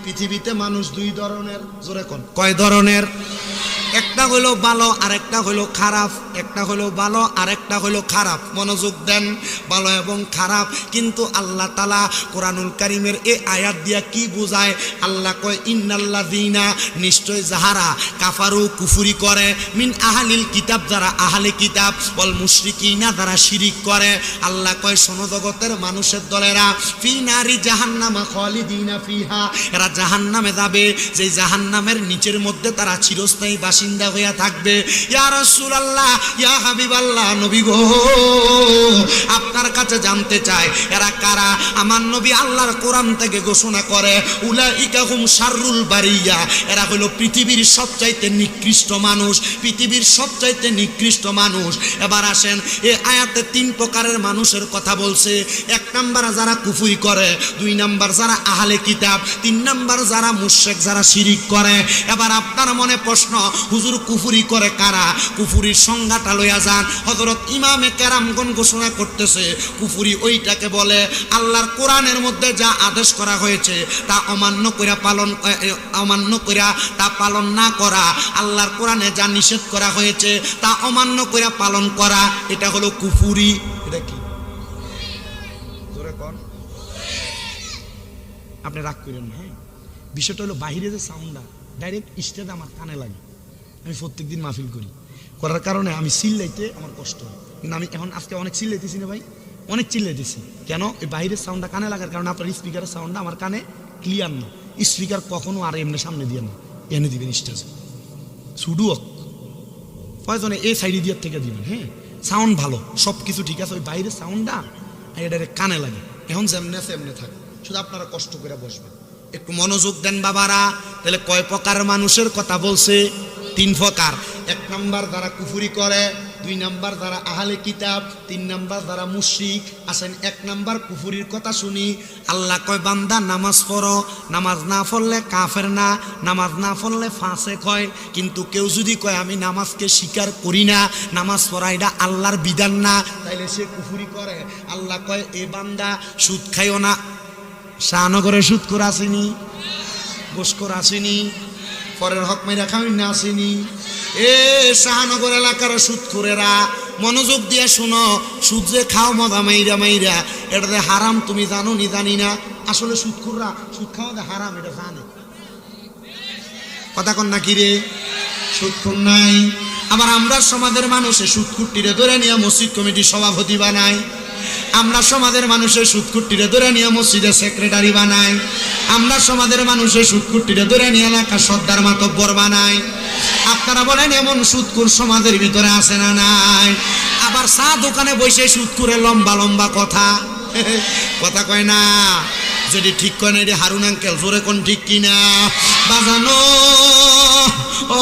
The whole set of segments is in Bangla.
পৃথিবীতে মানুষ দুই ধরনের, জোরে কোন কয় ধরনের? একটা হলো ভালো আর একটা হলো খারাপ, একটা হলো ভালো আর একটা হলো খারাপ। মনোযোগ দেন, ভালো এবং খারাপ। কিন্তু আল্লাহ তাআলা কোরআনুল কারীমের এই আয়াত দিয়া কি বোঝায়? আল্লাহ কয় ইন্নাল্লাযীনা, নিশ্চয় যাহারা কাফারু কুফরি করে, মিন আহলিল কিতাব, যারা আহলে কিতাব, ওয়াল মুশরিকিনা, যারা শিরিক করে। আল্লাহ কয় শোনো জগতের মানুষের দলেরা, ফি নারি জাহান্নামা খালিদিনা ফিহা, এরা জাহান্নামে যাবে, যেই জাহান্নামের নিচের মধ্যে তারা চিরস্থায়ী বাসিন্দা হইয়া থাকবে। ইয়া রাসূলুল্লাহ, ইয়া হাবিবাল্লাহ, নবী গো, আপনার কাছে জানতে চাই এরা কারা? আমার নবী আল্লাহর কোরআন থেকে ঘোষণা করে, উলাইকা হুম শাররুল বারিয়া, এরা হলো পৃথিবীর সবচাইতে নিকৃষ্ট মানুষ, পৃথিবীর সবচাইতে নিকৃষ্ট মানুষ। এবার আসেন, এই আয়াতে তিন প্রকারের মানুষের কথা বলছে। এক নাম্বার যারা কুফরি করে, দুই নাম্বার যারা আহলে কিতাব, তিন নাম্বার যারা মুশরিক, যারা শিরিক করে। এবার আপনার মনে প্রশ্ন, হুজুর কুফরি করে কারা? কুফরির সংজ্ঞাটা লইয়া যান। হযরত ইমামে কেরামগণ ঘোষণা করতেছে, কুফরি ওইটাকে বলে আল্লাহর কোরআনের মধ্যে যা আদেশ করা হয়েছে তা অমান্য কইরা তা পালন না করা, আল্লাহর কোরআনে যা নিষেধ করা হয়েছে তা অমান্য কইরা পালন করা, এটা হলো কুফরি। এটা কি? জোরে কোন, আপনি রাগ করেন না। হ্যাঁ, বিষয়টা হলো বাহিরে যে সাউন্ডটা ডাইরেক্ট স্টেজে আমার কানে লাগে। আমি প্রত্যেকদিন মাহফিল করার কারণে আমি চিল্লাইতে আমার কষ্ট হয়। কিন্তু আমি এখন আজকে অনেক চিল্লাইতেছি না ভাই, অনেক চিল্লাইতেছি। কেন? এই বাইরের সাউন্ডটা কানে লাগার কারণে। আপনার স্পিকারের সাউন্ডটা আমার কানে ক্লিয়ার না। স্পিকার কখনো আর এমনি সামনে দিয়ে না, এনে দিবেন স্টেজে, শুধু প্রয়োজনে এই সাইডে দিয়ে থেকে দিবেন। হ্যাঁ, সাউন্ড ভালো, সব কিছু ঠিক আছে, ওই বাইরের সাউন্ডটা এটা কানে লাগে। এখন যেমনি আছে এমনি থাকে, শুধু আপনারা কষ্ট করে বসবেন। একটু মনোযোগ দেন বাবারা। তাহলে কয় প্রকার মানুষের কথা বলছে? তিন প্রকার। এক নাম্বার যারা কুফরি করে, দুই নাম্বার যারা আহলে কিতাব, তিন নাম্বার যারা মুশরিক। আসেন এক নাম্বার কুফরির কথা শুনি। আল্লাহ কয় বান্দা নামাজ পড়ো, নামাজ না পড়লে কাফের না, নামাজ না পড়লে ফাসেক হয়। কিন্তু কেউ যদি কয় আমি নামাজকে স্বীকার করি না, নামাজ পড়া এটা আল্লাহর বিধান না, তাইলে সে কুফরি করে। আল্লাহ কয় এ বান্দা সুদ খাইও না। শাহনগরে সুদ করে আসেনি, ঘুষখোর আসেনি, পরের হক মাইরা খাওয়াই না আসেনি। এ শাহনগর এলাকার সুদখোরেরা, মনোযোগ দিয়ে শোনো, সুদ যে খাও মজা মাইরা মাইরা, এটা যে হারাম তুমি জানো নি জানি না। আসলে সুদখোররা সুদ খাওয়া যে হারাম এটা জানে। কথা কন না কি রে? সুদখোর নাই। আবার আমরা সমাজের মানুষে সুদখুরটিরে ধরে নিয়ে মসজিদ কমিটির সভাপতি বানায়, আমরা সমাজের মানুষের সুদখুরটিরে ধরে নিয়ে মসজিদের সেক্রেটারি বানায়, আমরা সমাজের মানুষের সুদখুরটিরে ধরে নিয়ে এলাকা সর্দার মাতব্বর বানায়। আপনারা বলেন এমন সুদখোর সমাজের ভিতরে আছে না নাই? আবার চা দোকানে বসে সুদখোরের লম্বা লম্বা কথা কথা কয় না। যদি ঠিক কয় না, এটি হারুন আঙ্কেল, জোরে কোন ঠিক কিনা বাজানো? ও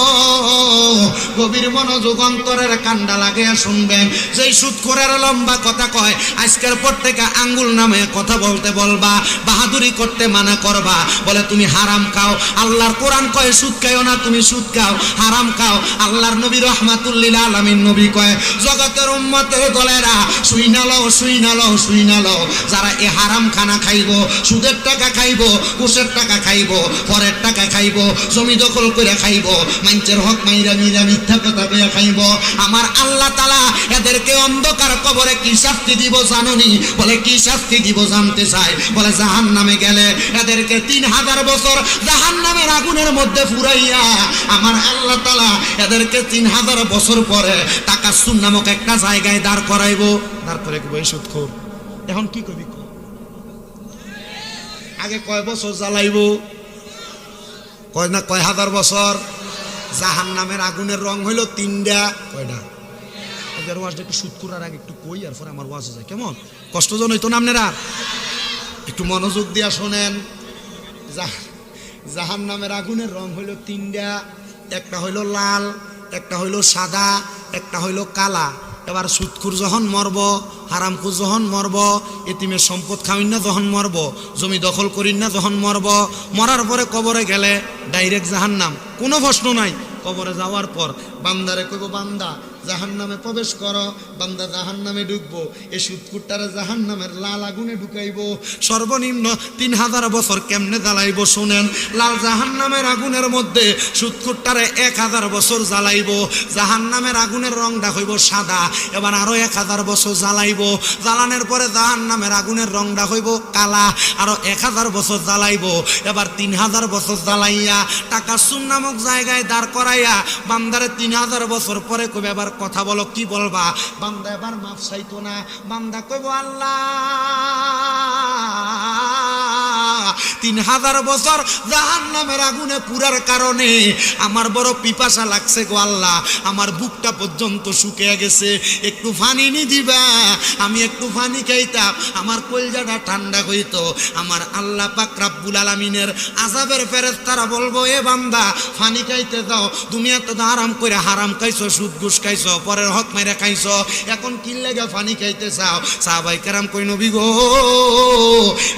গভীর মনোযোগ অন্তরের কান্ডা লাগিয়া শুনবেন। যেই সুদখোরের লম্বা কথা কয়, আজকের পর থেকে আঙ্গুল নামে কথা বলতে বলবা, বাহাদুরি করতে মানা করবা। বলে তুমি হারাম খাও, আল্লাহর কোরআন কয় সুদ খাইও না, তুমি সুদ খাও, হারাম খাও। আল্লাহর নবী রাহমাতুল লিল আলামিন নবী কয়, জগতের উম্মতের দলেরা শুইনা লও, শুইনা লও, শুইনা লও, যারা এ হারাম খানা খাইবো, সুদের টাকা খাইবো, ঘুষের টাকা খাইবো, পরের টাকা খাইবো, জমি দখল করে খাইবো, মানুষের হক মাইরা মিরা মিথ্যা কথা কইয়া খাইব, আমার আল্লাহ তাআলা এদেরকে অন্ধকার কবরে কি শাস্তি দিব জানোনি? বলে কি শাস্তি দিব জানতে চাই? বলে জাহান্নামে গেলে এদেরকে 3000 বছর জাহান্নামের আগুনের মধ্যে পুরাইয়া আমার আল্লাহ তাআলা এদেরকে 3000 বছর পরে তাকাসসুর নামক একটা জায়গায় দাঁড় করাইবো। তারপরে কি বই সুদখোর? এখন কি কবি? আগে কয় বছর জ্বালাইবো? কয় না কয় হাজার বছর? জাহান্নামের আগুনের রং হইল 3টা। কয়টা? আগের ওয়াজটা একটু শুট করার আগে একটু কই, আর পরে আমার ওয়াজ যায় কেমন কষ্টজন হইতো না? আপনারা একটু মনোযোগ দিয়া শোনেন। জাহান্নামের আগুনের রং হইল 3টা। একটা হইল লাল, একটা হইল সাদা, একটা হইল কালা। এবার সুদখোর যখন মরব, হারামখোর যখন মরব, এতিমের সম্পদ খাওয়িন না যখন মরব, জমি দখল করিন না যখন মরব, মরার পরে কবরে গেলে ডাইরেক্ট জাহান্নাম, কোনো প্রশ্ন নাই। কবরে যাওয়ার পর বান্দারে কইব, বান্দা জাহান্নামে প্রবেশ করো, বান্দা জাহান্নামে ঢুকবো, এই সুদকুট্টারে জাহান্নামের লাল আগুনে ঢুকাইবো, সর্বনিম্ন 3000 বছর কেমনে জ্বালাইবো শুনেন। লাল জাহান্নামের আগুনের মধ্যে সুদকুট্টারে 1000 বছর জ্বালাইবো, জাহান্নামের আগুনের রংটা হইব সাদা, এবার আরো 1000 বছর জ্বালাইবো, জ্বালানোর পরে জাহান্নামের আগুনের রংটা হইব কালা, আরো 1000 বছর জ্বালাইবো, এবার 3000 বছর জ্বালাইয়া টাকা সুন নামক জায়গায় দাঁড় করাইয়া বান্দারে 3000 বছর পরে কইবে এবার কথা বলো কি বলবা, বান্দা এবার মাফ চাইতো না, বান্দা কইব আল্লাহ 3000 বছর জাহান্নামের আগুনে পুরার কারণে আমার বড় পিপাসা লাগছে গো আল্লাহ, আমার বুকটা পর্যন্ত শুকিয়ে গেছে, একটু পানি নি দিবা, আমি একটু পানি খাইতাম, আমার কলজাটা ঠান্ডা হইতো। আমার আল্লাহ পাক রব্বুল আলামিনের আযাবের ফেরেশতারা বলবো এ বান্দা পানি খাইতে দাও, দুনিয়াতে তো আরাম করে হারাম খাইছো, সুদ ঘুষ খাইছো, পরের হক মেরে খাইছো, এখন কি লাগা পানি খাইতে চাও? সাহাবায়ে কেরাম কই নবী গো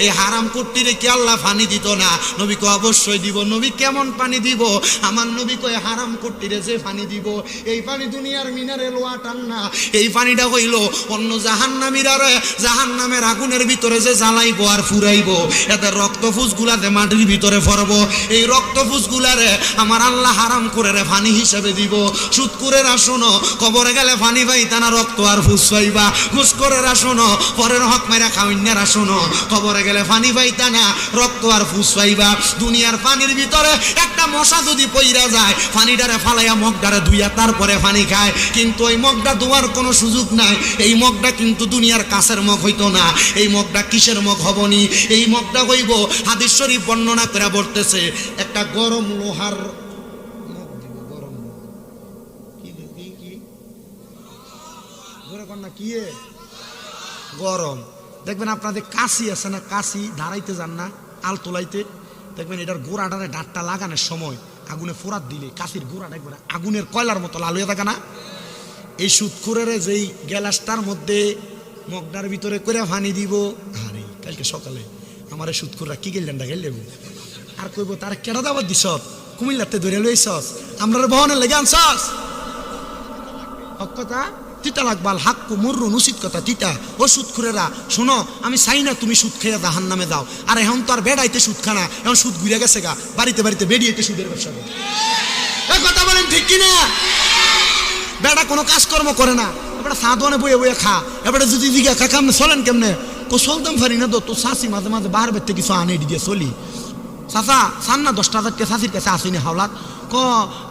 এই হারাম কুট্টিরে কি আল্লাহ পানি দিত না? নবী কো অবশ্যই দিব। নবী কেমন পানি দিব? আমার নবী কয় হারাম কুট্টিরে যে পানি দিব এই পানি দুনিয়ার মিনারেল ওয়াটার না, এই পানিটা হইল অন্য জাহান্নামীরারে জাহান্নামের আগুনের ভিতরে যে জ্বালাইবো আর ফুরাইবো, এদের রক্তফুসগুলাতে মাটির ভিতরে পড়বো, এই রক্তফুসগুলারে আমার আল্লাহ হারাম করে রে পানি হিসেবে দিব। সুদ করে শোনো কবরে গেলে পানি পাইতা না, রক্ত আর ফুস পাইবা, ঘুষ করে শোনো পরের হক মেরা খাওয়াইনারা শোনো কবরে গেলে পানি পাইতা না, রক্ত আর ফুস পাইবা। দুনিয়ার পানির ভিতরে একটা মশা যদি পইরা যায় পানিটারে ফালাইয়া মগটারে ধুইয়া তারপরে পানি খায়, কিন্তু ওই মগটা ধোয়ার কোনো সুযোগ নাই, এই মগটা কিন্তু দুনিয়ার কাছের মগ হইতো না, এই মগটা কিসের মগ হবনি? এই মগটা হইব হাদিস শরীফ বর্ণনা করে বলতেছে একটা গরম লোহার মগ দিব, গরম কি গরম। দেখবেন আপনাদের কাশি আছে না, কাশি ধারাইতে যান না আল তোলাইতে, দেখবেন এটার গোড়াটারে ডাটটা লাগানোর সময় আগুনে ফোরাত দিলে কাশির গোড়াটা একবার আগুনের কয়লার মতো লাল হয়ে থাকে না? এই সুদখোরের যেই গ্যালাসটার মধ্যে মগটার ভিতরে করে পানি দিব, আরে কালকে সকালে আমার এই সুদখোররা কি গেলেনটা গেলে আর কইব তার কেটা দাবার দিস, কুমিল্লাতে ধরে লইছস, আমরা বহনের লেগে আনছস, কথা তিতা লাগবাল হাক্কু মুররু উচিত কথা তিতা। ও সুদখোরেরা শোনো, আমি চাই না তুমি সুদ খেয়ে জাহান্নামে যাও, আর এখন তো আর বেড়াইতে সুদ খানা, এখন সুদ ঘুরে গেছে গা, বাড়িতে বাড়িতে বেরিয়েতে সুদের ব্যবসা করে। কথা বলেন ঠিক কিনা? বেড়া কোনো কাজকর্ম করে না, এবার সাঁতনে বয়ে বয়ে খা, এবারে যদি জিজ্ঞা খা কেমনে চলেন কেমনে, চলতাম পারি না তো শাশি মাঝে মাঝে বাহার বেরতে কিছু আনে দিয়ে চলি। চাচা চান না 10,000 টাকা শাশির কাছে আসেনি হাওলাত,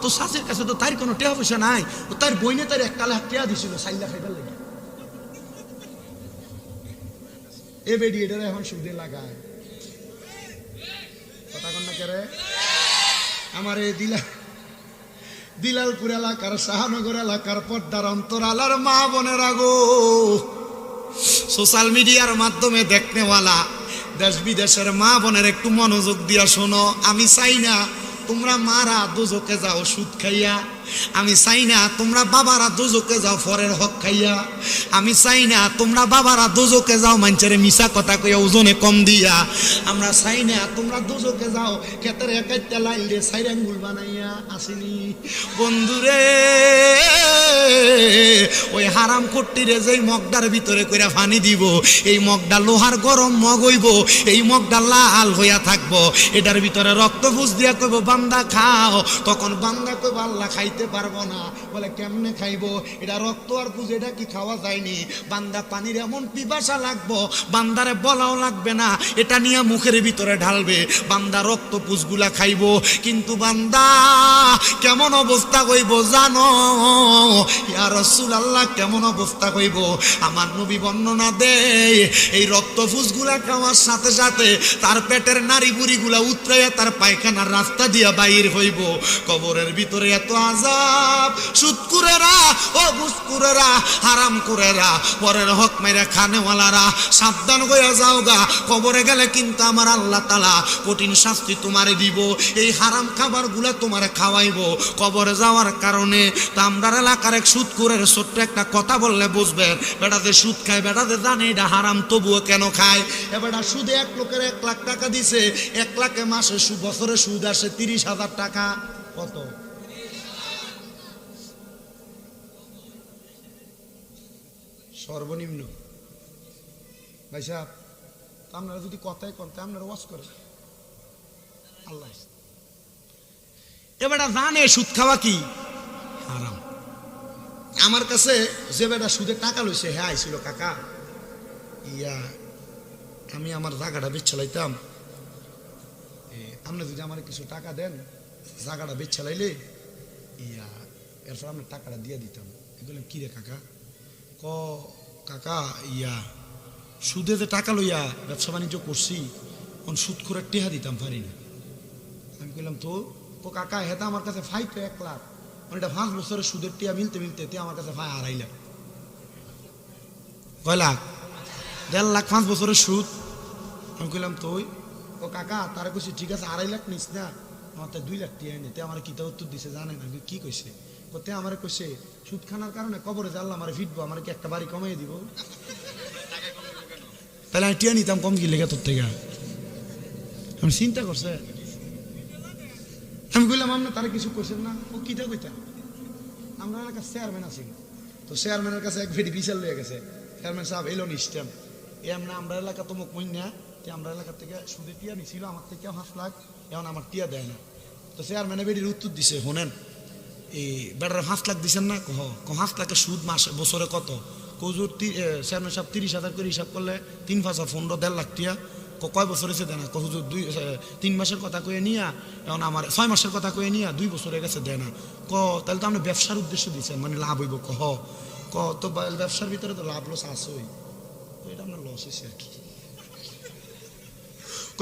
তো শাশির কাছে তো তার কোনো টেহা পয়সা নাই, তার বইনে তার 1 লাখ টাকা দিছিল সাইলা খাইবার লাগে, এ বেডি এটা এখন সুদে লাগায়। কথা কন না করে আমার এই দিলালপুর এলাকার শাহনগর এলাকার পর্দার অন্তরালার মা বোনেরা গো, সোশ্যাল মিডিয়ার মাধ্যমে দেখনেওয়ালা দেশ বিদেশের মা বোনের একটু মনোযোগ দিয়া শোনো। আমি চাই না তোমরা মারা দোজকে যাও সুদ খাইয়া, আমি চাই না তোমরা বাবারা দোজকে যাও ফরের হক খাইয়া, আমি চাই না তোমরা বাবারা দোজকে যাও মানুষের মিশা কথা কইয়া ওজনে কম দিয়া, আমরা চাই না তোমরা দোজকে যাও ক্ষেতের একাইতে লাইল দিয়ে 4 আঙ্গুল বানাইয়া। আসেনি বন্ধুরে, ওই হারাম কুট্টিরে যেই মগটার ভিতরে কইরা পানি দিব, এই মগটা লোহার গরম মগ হইব, এই মগটা লাল হইয়া থাকবো, এটার ভিতরে রক্ত ফুস দিয়া কইব বান্দা খাও, তখন বান্দা কইব আল্লাহ খাইতে পারবো না, বলে কেমনে খাইবো, এটা রক্ত আর পুজ এটা কি খাওয়া যায়নি? বান্দা পানির এমন পিপাসা লাগবো বান্দারে বলাও লাগবে না, এটা নিয়ে মুখের ভিতরে ঢালবে, বান্দা রক্ত পুজগুলা খাইবো। কিন্তু বান্দা কেমন অবস্থা হইব জানো? ইয়া রাসূলুল্লাহ কেমন অবস্থা হইব? আমার নবী বর্ণনা দেয় এই রক্ত পুজগুলা খাওয়ার সাথে সাথে তার পেটের নাড়ি বুড়িগুলা উতরাইয়া তার পায়খানার রাস্তা দিয়া বাইর হইব। কবরের ভিতরে এত আযাব, সুদখোরেরা ও ঘুষখোরেরা হারামখোরেরা পরের হক মেরে খানেওয়ালারা সাবধান হইয়া যাওগা, কবরে গেলে কিন্তু আমার আল্লাহ তাআলা কঠিন শাস্তি তোমারে দিব, এই হারাম খাবারগুলা তোমারে খাওয়াইবো কবরে যাওয়ার কারণে। তা আমরা এলাকার এক সুদখোরের ছোট্ট একটা কথা বললে বুঝবেন, বেটাতে সুদ খায়, বেটাতে জানে এটা হারাম তবুও কেন খায়। এবারটা সুদে এক লোকের 1 লাখ টাকা দিছে, 1 লাখে মাসে বছরে সুদ আসে 30,000 টাকা। কত সর্বনিম্ন। ভাই সাহেব, আপনারা যদি কথাই করতে আপনারা ওয়াজ করে আল্লাহ এবারে জানে সুদ খাওয়া কি হারাম। আমার কাছে যে বেটা সুদের টাকা লইছে হ্যাঁ আইছিল, কাকা ইয়া আমি আমার জায়গাটা বেচ চালাইতাম, আপনি যদি আমার কিছু টাকা দেন জায়গাটা বেচ চালাইলে ইয়া এরপর আমি টাকাটা দিয়ে দিতাম। এগুলো কি রে কাকা? কাকা ইয়া সুদে যে টাকা লইয়া ব্যবসা বাণিজ্য করছি কোন সুদ করে টেহা দিতাম পারি না। আমি কইলাম তো কাকা হেতা আমার কাছে ফাই তো 1 লাখ, মানে এটা 5 বছরের সুদের টিয়া মিলতে মিলতে আমার কাছে ফাই 2.5 লাখ। কয় লাখ? 1.5 লাখ 5 বছরের সুদ। আমি কইলাম তো কাকা তারা কইছে ঠিক আছে 2.5 লাখ নিস না, আমার তো 2 লাখ টিয়া নিতে। আমার কিতা উত্তর দিছে জানেন? আমি কি কইছে? তে আমার কইছে সুদ খানার কারণে কবরে জানলাম আমার ফিটবো, আমার কি একটা বাড়ি কমাই দিব? তাহলে আমি টিয়া নিতাম কম কি লেগে তোর থেকে। আমি চিন্তা করছে, আমি কইলাম আপনার তারা কিছু করছেন না? ও কিটা কইতা আমরা এলাকার চেয়ারম্যান আছি, তো চেয়ারম্যানের কাছে এক ভেটি বিশাল লয়ে গেছে। চেয়ারম্যান সাহেব এলো নিশ্চয় এমন আমরা এলাকা তো মুখ মইন না, আমরা এলাকার থেকে সুদে টিয়া নিছিল আমার থেকে 5 লাখ, এখন আমার টিয়া দেয় না। তো চেয়ারম্যানে বেটির উত্তর দিছে, শোনেন এই বেটার 5 লাখ দিচ্ছেন না? 5 লাখের সুদ মাসে বছরে কত? কজুর চেয়ারম্যান সাহেব 30,000 করে হিসাব করলে 3 5 15 1.5 লাখ টিয়া। কয় বছর হয়েছে দেয় না? হুজুর 3 মাসের কথা কয়ে নিয়া এখন আমার 6 মাসের কথা কয়ে নিয়া 2 বছর হয়ে গেছে দেয় না। তাহলে তো আপনি ব্যবসার উদ্দেশ্য দিচ্ছেন, মানে লাভ হইব। তো ব্যবসার ভিতরে তো লাভ লস আসই, তো এটা আপনার লস হয়েছে আর কি।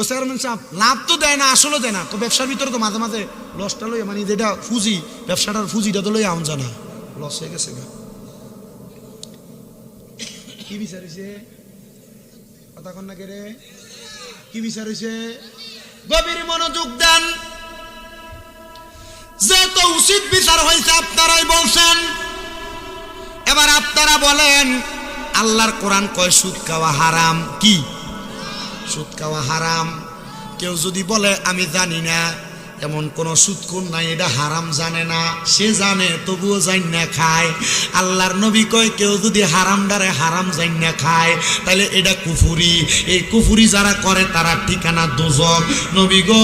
চেয়ারম্যান সাহেব লাভ তো দেয় না, আসলে দেয় না। ব্যবসার ভিতরে তো মাঝে মাঝে লসটা লই, মানে যেটা পুঁজি ব্যবসাটার পুঁজিটা তো লই আউন জানা লস হয়ে গেছে গা। কি বিচার হয়েছে কথা কন না কে রে? কি বিচার হয়েছে? গভীর মনোযোগ দেন, যে তো উচিত বিচার হয়েছে আপনারাই বলছেন। এবার আপনারা বলেন আল্লাহর কোরআন কয় সুদ খাওয়া হারাম। কি সুদ খাওয়া হারাম? কেউ যদি বলে আমি জানি না, এমন কোন সুদখোর নাই এটা হারাম জানে না, সে জানে তবুও জান না খায়। আল্লাহর নবী কয় কেউ যদি হারামডারে হারাম জান না খায় তাহলে এটা কুফুরি। এই কুফুরি যারা করে তারা ঠিকানা দোজখ। নবী গো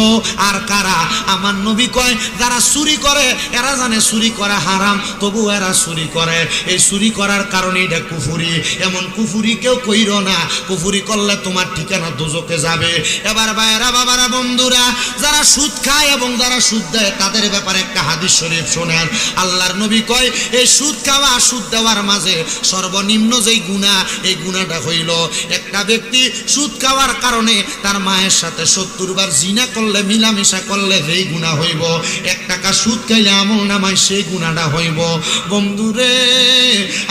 আর কারা? আমার নবী কয় যারা চুরি করে এরা জানে চুরি করা হারাম, তবু এরা চুরি করে। এই চুরি করার কারণে এটা কুফুরি। এমন কুফুরি কেউ কইর না, কুফুরি করলে তোমার ঠিকানা দোজখে যাবে। এবার ভাইরা বাবারা বন্ধুরা, যারা সুদ খায় এবং যারা সুদ দেয় তাদের ব্যাপারে একটা হাদিস শরীফ শোনেন। আল্লাহর নবী কয় এই সুদ খাওয়া সুদ দেওয়ার মাঝে সর্বনিম্ন যেই গুনাহ, এই গুনাহটা হইল একটা ব্যক্তি সুদ খাওয়ার কারণে তার মায়ের সাথে 70 বার জিনা করলে, মিলামেশা করলে যেই গুনাহ হইব, 1 টাকা সুদ খাইলে আমল নামায় সেই গুনাহটা হইব। বন্ধুরে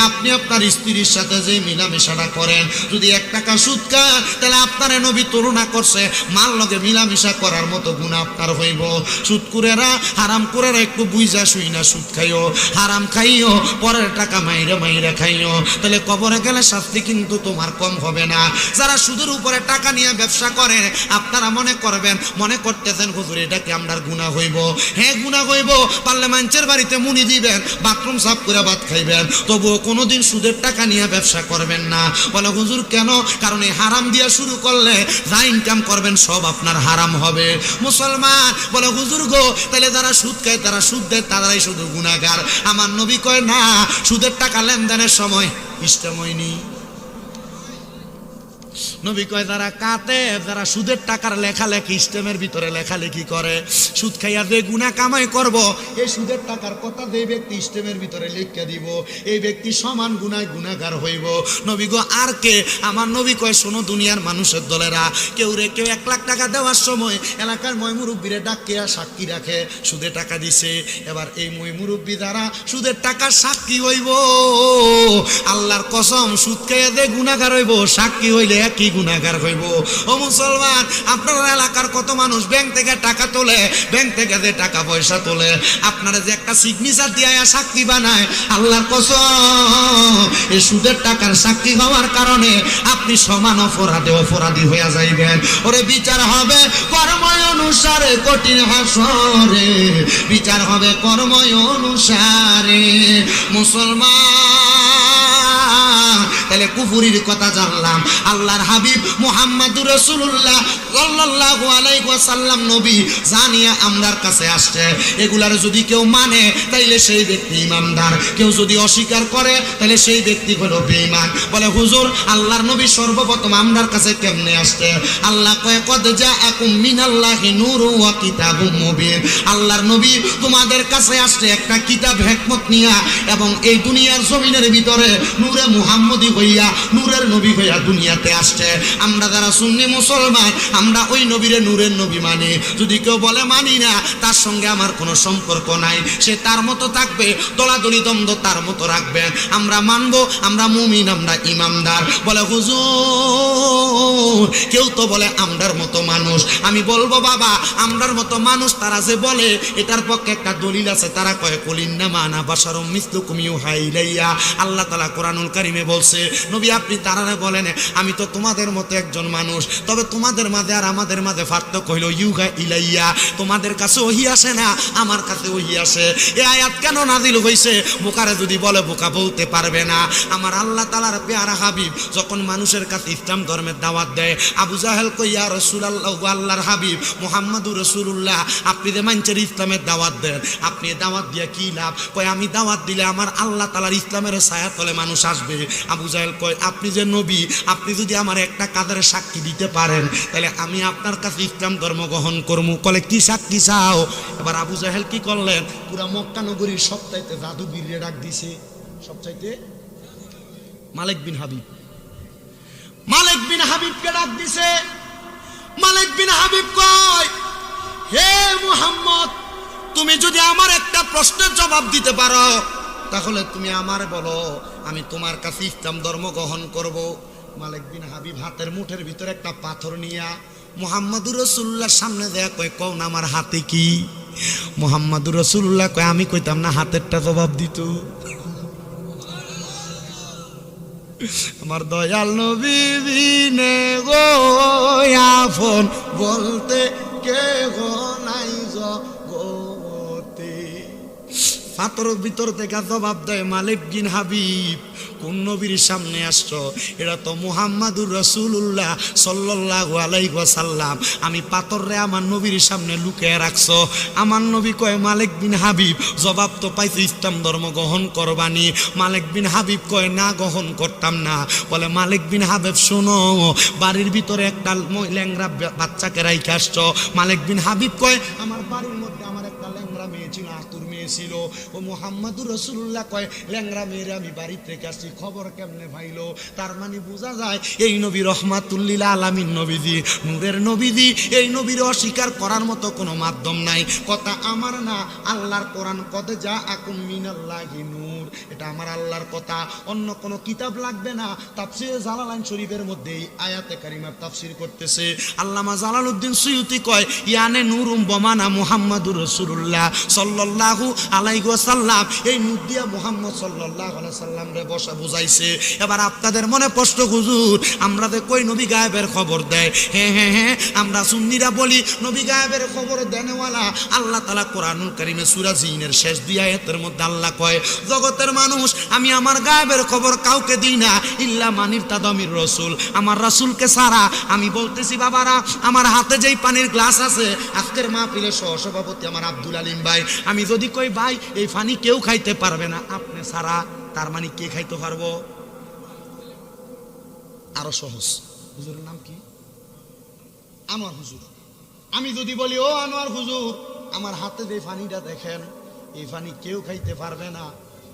আপনি আপনার স্ত্রীর সাথে যে মিলামেশাটা করেন, যদি 1 টাকা সুদ খান তাহলে আপনার নবী তুলনা করছে মাল লগে মিলামেশা করার মতো গুনাহ আপনার হইব। সুদকুরেরা হারামকুরেরা একটু বুঝা শুই না সুদ খাইও, হারাম খাইও, পরের টাকা মাইরে মাইরে খাইও, তাহলে কবরে গেলে শাস্তি কিন্তু তোমার কম হবে না। যারা সুদের উপরে টাকা নিয়ে ব্যবসা করে আপনারা মনে করবেন, মনে করতেছেন হুজুর এটা কি আমরার গুনাহ হইব? হ্যাঁ গুনাহ হইব। পারলে মানুষের বাড়িতে মুনি দিবেন, বাথরুম সাফ করে ভাত খাইবেন, তবুও কোনোদিন সুদের টাকা নিয়ে ব্যবসা করবেন না। বলে হুজুর কেন? কারণ এই হারাম দিয়া শুরু করলে যা ইনকাম করবেন সব আপনার হারাম হবে। মুসলমান বলে হুজুর গো তাহলে যারা সুদ খায় তারা সুদ দেয় তারাই শুধু গুনাহগার। আমার নবী কয় না, সুদের টাকা লেনদেনের সময় ইসলাম হয়নি। নবী কয় যারা কাতে, যারা সুদের টাকার লেখালেখি ইসলামের ভিতরে লেখালেখি করে, সুদ খাইয়া যে গুনাহ কামাই করব, এই সুদের টাকার কথা যে ব্যক্তি ইসলামের ভিতরে লিখে দিব, এই ব্যক্তি সমান গুনায় গুনাহগার হইব। নবী গো আর কে? আমার নবী কয় শোনো দুনিয়ার মানুষের দলেরা, কেউ 1 লাখ টাকা দেওয়ার সময় এলাকার ময় মুরব্বীরে ডাকে সাক্ষী রাখে সুদে টাকা দিছে। এবার এই ময় মুরব্বী যারা সুদের টাকার সাক্ষী হইব, আল্লাহর কসম সুদ খাইয়া যে গুনাহগার হইব, সাক্ষী হইলে একই গুনাহগার হইব। ও মুসলমান, আপনার এলাকার কত মানুষ ব্যাংক থেকে টাকা তোলে, ব্যাংক থেকে যে টাকা পয়সা তোলে, আপনারা যে একটা সিগনেচার দিয়ে সাক্ষী বানায়, আল্লাহর কসম এই সুদের টাকার সাক্ষী হওয়ার কারণে আপনি সমান অপরাধী হয়ে যাইবেন। ওরে বিচার হবে কর্ম অনুসারে, কঠিন হাসরে বিচার হবে কর্ম অনুসারে। মুসলমান তাহলে কুফরির কথা জানলাম। আল্লাহর হাবিব মুহাম্মাদুর রাসূলুল্লাহ সাল্লাল্লাহু আলাইহি ওয়াসাল্লাম নবী জানিয়া আমরার কাছে আসছে, এগুলার যদি কেউ মানে তাইলে সেই ব্যক্তি ঈমানদার, কেউ যদি অস্বীকার করে তাহলে সেই ব্যক্তি হলো বেঈমান। বলে হুজুর আল্লাহর নবী সর্বপ্রথম আমরার কাছে কেমনে আসছে? আল্লাহ কয় কদ জাআকুম মিনাল্লাহি নূরুন ওয়া কিতাবুম মুবিন। আল্লাহর নবী তোমাদের কাছে আসছে একটা কিতাব হিকমত নিয়া, এবং এই দুনিয়ার জমিনের ভিতরে নূরে মুহাম্মদী হইয়া, নূরের নবী হইয়া দুনিয়াতে আসছে। আমরা যারা সুন্নি মুসলমান আমরা ওই নবীরে নূরের নবী মানি। যদি কেউ বলে মানি না, তার সঙ্গে আমার কোনো সম্পর্ক নাই, সে তার মতো থাকবে, দলাদলি দ্বন্দ্ব তার মতো রাখবেন। আমরা মানবো, আমরা মুমিন, আমরা ইমানদার। বলে হুজুর কেউ তো বলে আমরার মতো মানুষ। আমি বলবো বাবা আমরার মতো মানুষ তারা যে বলে এটার পক্ষে একটা দলিল আছে। তারা কয় কুলিন্নামা আনা বাশারুম মিসলুকুম ইউহা ইলাইয়া। আল্লাহ তাআলা কোরআনুল কারীমে বলছে নবী আপনি তারারে বলেন আমি তো তোমাদের মতো একজন মানুষ, তবে তোমাদের মাঝে আর আমাদের মাঝে পার্থক্য হইল ইউহা ইলাইয়া, তোমাদের কাছে ওহী আসে না, আমার কাছে ওহী আসে। এই আয়াত কেন নাজিল হইছে? বোকারে যদি বলে বোকা বলতে পারবে না। আমার আল্লাহ তাআলার পেয়ারা হাবিব যখন মানুষের কাছে ইসলাম ধর্মের দাওয়াত দেয়, আবু জাহেল কই ইয়া রাসূলুল্লাহ, আল্লাহর হাবিব মুহাম্মাদুর রাসূলুল্লাহ আপনি যে মানুষের ইসলামের দাওয়াত দেন, আপনি দাওয়াত দিয়ে কি লাভ? কয় আমি দাওয়াত দিলে আমার আল্লাহ তাআলার ইসলামের ছায়া তলে মানুষ আসবে। আবু জাহেল কয় আপনি যে নবী, আপনি যদি আমার একটা কাদের সাক্ষী দিতে পারেন তাহলে আমি আপনার কাছে ইসলাম ধর্ম গ্রহণ করবো। কলে কি সাক্ষী চাও? এবার আবু জাহেল কি করলেন, পুরা মক্কা নগরীর সবচাইতে জাদুগিরে ডাক দিছে, সবচাইতে মালিক বিন হাবিব, মালিক বিন হাবিবকে ডাক দিছে। মালিক বিন হাবিব কয় হে মুহাম্মদ তুমি যদি আমার একটা প্রশ্নের জবাব দিতে পারো তাহলে তুমি আমারে বলো, আমি তোমার কাছে ইসলাম ধর্ম গ্রহণ করব। মালিক বিন হাবিব হাতের মুঠের ভিতরে একটা পাথর নিয়া মুহাম্মাদুর রাসূলুল্লাহর সামনে দেয়া কয় কও না আমার হাতে কি? মুহাম্মাদুর রাসূলুল্লাহ কয় আমি কইতাম না, হাতেরটা জবাব দিত। আমার দয়াল নবী বিনে গো আপন বলতে কে গো নাই জগতে। পাথরের ভিতর থেকে জবাব দেয় মালিক বিন হাবিব কোন নবীর সামনে আসছো? এটা তো মুহাম্মাদুর রাসূলুল্লাহ সাল্লাল্লাহু আলাইহি ওয়াসাল্লাম। আমি পাথররে আমার নবীর সামনে লুকিয়ে রাখছো। আমার নবী কয় মালিক বিন হাবিব জবাব তো পাইছি ইসলাম ধর্ম গ্রহণ করবানি। মালিক বিন হাবিব কয় না গ্রহণ করতাম না। বলে মালিক বিন হাবিব শোনো, বাড়ির ভিতরে একটা ল্যাংরা বাচ্চাকে রাইখে আসছো। মালিক বিন হাবিব কয় আমার বাড়ির মধ্যে আমার একটা ল্যাংরা মেয়ে ছিল, আতুর মেয়ে ছিল। ও মুহাম্মাদুর রাসূলুল্লাহ কয় ল্যাংরা মেয়েরা আমি বাড়ি থেকে আসছি, খবর কেমনে ভাইলো? তার মানে বোঝা যায় এই নবী রহমাতুল লিল আলামিন নবীজি, নূরের নবীজি। এই নবীর অস্বীকার করার মতো কোনো মাধ্যম নাই। কথা আমার না, আল্লাহর কোরআন কদ জাআকুম মিনাল্লাহি নূর, এটা আমার আল্লাহর কথা, অন্য কোনো কিতাব লাগবে না। তাফসীরে জালালাইন শরীফের মধ্যে এই আয়াতে কারিমার তাফসীর করতেছে আল্লামা জালালউদ্দিন সুয়ুতি কয় ইয়ানে নূরুম বমানা মুহাম্মাদুর রাসূলুল্লাহ সাল্লাল্লাহু আলাইহি ওয়াসাল্লাম। এই নূর দিয়া মুহাম্মদ সাল্লাল্লাহু আলাইহি ওয়াসাল্লাম রে বসা বুঝাইছে। এবার আপনাদের মনে প্রশ্ন হুজুর আমরা তো কই নবী গায়েবের খবর দেয়? হ্যাঁ আমরা সুন্নিরা বলি নবী গায়েবের খবর দেনওয়ালা। আল্লাহ তাআলা কোরআনুল কারীমে সূরা জিনের শেষ দুই আয়াতের মধ্যে আল্লাহ কয় জগতের মানুষ আমি আমার গায়েবের খবর কাউকে দিই না ইল্লা মানির তাদামির রাসূল, আমার রাসূলকে ছাড়া। আমি বলতেছি বাবারা, আমার হাতে যেই পানির গ্লাস আছে, আজকের মাহফিলের সহসভাপতি আমার আব্দুল আলিম ভাই, আমি যদি কই ভাই এই পানি কেউ খাইতে পারবে না আপনি ছাড়া, তার মানে কে খাইতে পারবো? আরো সহজ, হুজুরের নাম কি? আনোয়ার হুজুর। আমি যদি বলি ও আনোয়ার হুজুর আমার হাতে যে পানিটা দেখেন এই পানি কেউ খাইতে পারবে না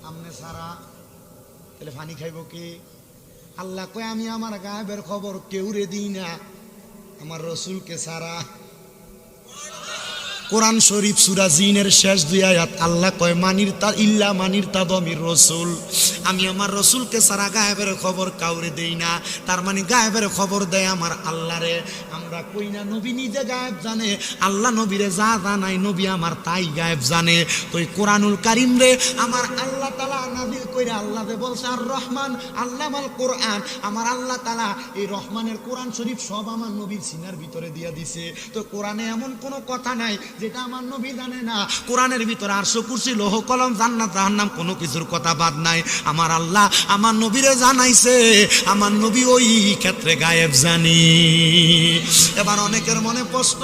আপনি ছাড়া, তাহলে পানি খাইব কি? আল্লাহ কয় আমি আমার গায়েবের খবর কেউ রে দিই না আমার রসুলকে ছাড়া। কোরআন শরীফ সূরা জিনের শেষ দুই আয়াত আল্লাহ কয় মানির তা ইল্লা মানির তাদমির রাসূল, আমি আমার রাসূলকে ছাড়া গায়েবের খবর কাউরে দেই না। তার মানে গায়েবের খবর দেয় আমার আল্লাহরে। আমরা কই না নবী নিজে গায়েব জানে, আল্লাহ নবীরে যা জানাই নবী আমার তাই গায়েব জানে। তো এই কোরআনুল কারীম রে আমার আল্লাহ তাআলা নাযিল কইরা আল্লাহ দে বলছে আর রহমান আল্লামাল কোরআন। আমার আল্লাহ তাআলা এই রহমানের কোরআন শরীফ সব আমার নবীর সিনার ভিতরে দিয়া দিছে। তো কোরআনে এমন কোনো কথা নাই যেটা আমার নবী জানে না। কোরআনের ভিতরে আরশ কুরসি লৌহ কলম জান্নাত জাহান্নাম কোনো কিছুর কথা বাদ নাই। আমার আল্লাহ আমার নবীরে জানাইছে, আমার নবী ওই ক্ষেত্রে গায়েব জানি। এবার অনেকের মনে প্রশ্ন,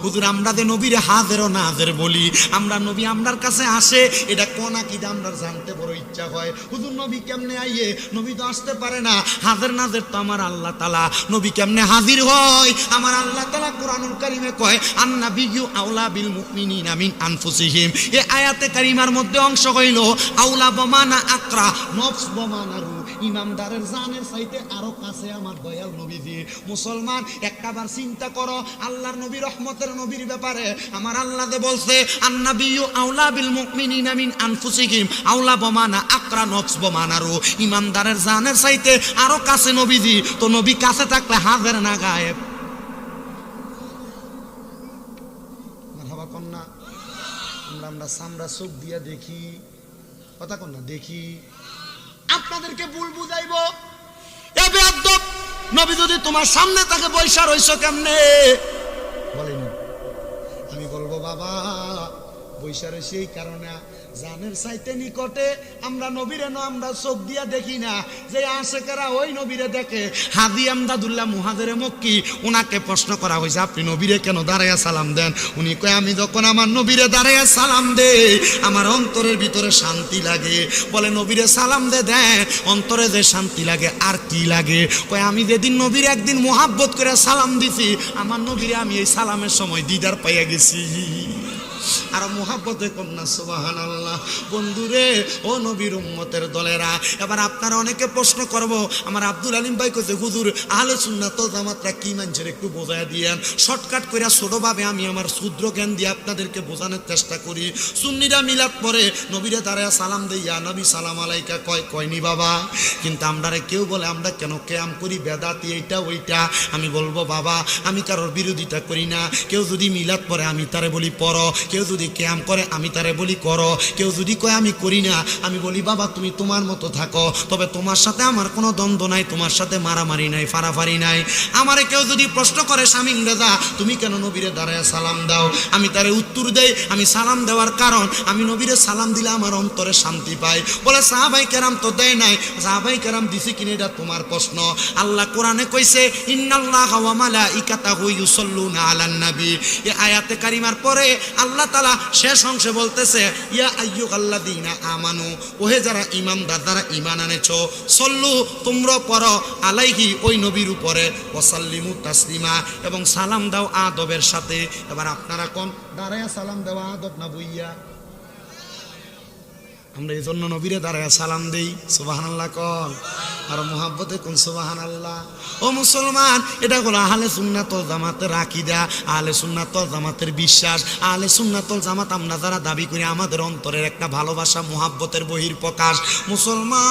হুজুর আমরা যে নবীরে হাজের ও নাজের বলি, আমরা নবী আমরার কাছে আসে, এটা কোন আকীদা আমরা জানতে বড় ইচ্ছা হয়। হুজুর নবী কেমনে আইয়ে? নবী তো আসতে পারে না। হাজের নাজের তো আমার আল্লাহ তাআলা। নবী কেমনে হাজির হয়? আমার আল্লাহ তাআলা কোরআনুল কারীমে কয় আন্নাবিয়্যু আউলা বিল মুমিনিনা মিন আনফুসিহিম। এই আয়াতে কারিমার মধ্যে অংশ হইল আউলা বমানা আকরা নফস বমানারু, ইমানদারের জানের চাইতে আরো কাছে আমার দয়াল নবীজি। মুসলমান একটাবার চিন্তা করো আল্লাহর নবী রহমতের নবীর ব্যাপারে আমার আল্লাহ যে বলছে আন্নাবিয়্যু আউলা বিল মুমিনিনা মিন আনফুসিহিম আউলা বমানা আকরা নফস বমানারু, ইমানদারের জানের চাইতে আরো কাছে নবীজি। তো নবী কাছে থাকলে হাজির না গায়েব? মারহাবা কন্যা। আমরা সামরা চোখ দিয়া দেখি, কথা কন্যা দেখি। আপনাদেরকে ভুল বুঝাইবো, এ বেয়াদব নবী যদি তোমার সামনে তাকে বৈশা রইছো কেমনে বলেন? আমি বলবো বাবা বৈশা রইছে এই কারণে জানের চাইতে নিকটে আমরা নবীরে আমরা চোখ দিয়া দেখি না। যে আশেকেরা ওই নবীরে দেখে। হাজী আমদাদুল্লাহ মুহাজিরে মক্কি, ওনাকে প্রশ্ন করা হয়েছে আপনি নবীরে কেন দাঁড়াইয়া সালাম দেন? উনি কয় আমি যখন আমার নবীরে দাঁড়াইয়া সালাম দে আমার অন্তরের ভিতরে শান্তি লাগে। বলে নবীরে সালাম দেন অন্তরে যে শান্তি লাগে আর কি লাগে? কয় আমি যেদিন নবীরে একদিন মোহাব্বত করে সালাম দিছি আমার নবীরে আমি এই সালামের সময় দিদার পাইয়া গেছি। আর মুহাব্বতে কন্যা সুবহানাল্লাহ। বন্ধুরে ও নবীর উম্মতের দলেরা, এবার আপনারা অনেকে প্রশ্ন করব আমার আব্দুল আলিম ভাই কইছে হুজুর আহলে সুন্নাত ওয়াল জামাতরা কি মানছেন একটু বোঝায় দিয়েন। শর্টকাট কইরা ছোটভাবে আমি আমার ক্ষুদ্র জ্ঞান দিয়ে আপনাদেরকে বোঝানোর চেষ্টা করি। সুন্নিরা মিলাদ পরে নবীরে দাঁড়ায় সালাম দেই ইয়া নবী সালাম আলাইকা কয়নি বাবা। কিন্তু আমরারে কেউ বলে আমরা কেন কিয়াম করি বেদাতি এইটা ওইটা। আমি বলবো বাবা আমি কারোর বিরোধিতা করি না। কেউ যদি মিলাদ পরে আমি তারে বলি পড়ো, কেউ যদি কিয়াম করে আমি তারে বলি করো, কেউ যদি কয় আমি করি না আমি বলি বাবা তুমি তোমার মতো থাকো, তবে তোমার সাথে আমার কোনো দ্বন্দ্ব নাই, তোমার সাথে মারামারি নাই, ফারাফারি নাই। আমারে কেউ যদি প্রশ্ন করে শামীম রেজা তুমি কেন নবীরে দাঁড়ায় সালাম দাও, আমি তারে উত্তর দেই আমি সালাম দেওয়ার কারণ আমি নবীরে সালাম দিলে আমার অন্তরে শান্তি পাই। বলে সাহাবাই কেরাম তো দেয় নাই, সাহাবাই কেরাম দিছে কিনা এটা তোমার প্রশ্ন। আল্লাহ কোরআনে কইছে ইন্নাল্লাহা ওয়া মালাইকাতাহু ইউসাল্লুনা আলান নবী। এই আয়াতে কারিমার পরে আল্লাহ তাআলা শেষ অংশে বলতেছে ইয়া আইয়ুহাল্লাযীনা আমানু, ওহে যারা ঈমানদার যারা ঈমান আনেছো, সল্লু তোমরা পড়ো আলাইহি ওই নবীর উপরে, ওয়াসাল্লিমু তাসলিমা এবং সালাম দাও আদবের সাথে। এবার আপনারা কোন দাঁড়ায়া সালাম দেওয়া আদব না বইয়া? আমরা এই জন্য নবীরে দাঁড়ায় সালাম দেই। সুবহানাল্লাহ কল আর মুহাব্বতে কোন সুবহানাল্লাহ। ও মুসলমান এটা হলো আহলে সুন্নাত ওয়াল জামাতের আকীদা, আহলে সুন্নাত ওয়াল জামাতের বিশ্বাস। আহলে সুন্নাত ওয়াল জামাত আমরা যারা দাবি করি আমাদের অন্তরের একটা ভালোবাসা মুহাব্বতের বহির্প্রকাশ। মুসলমান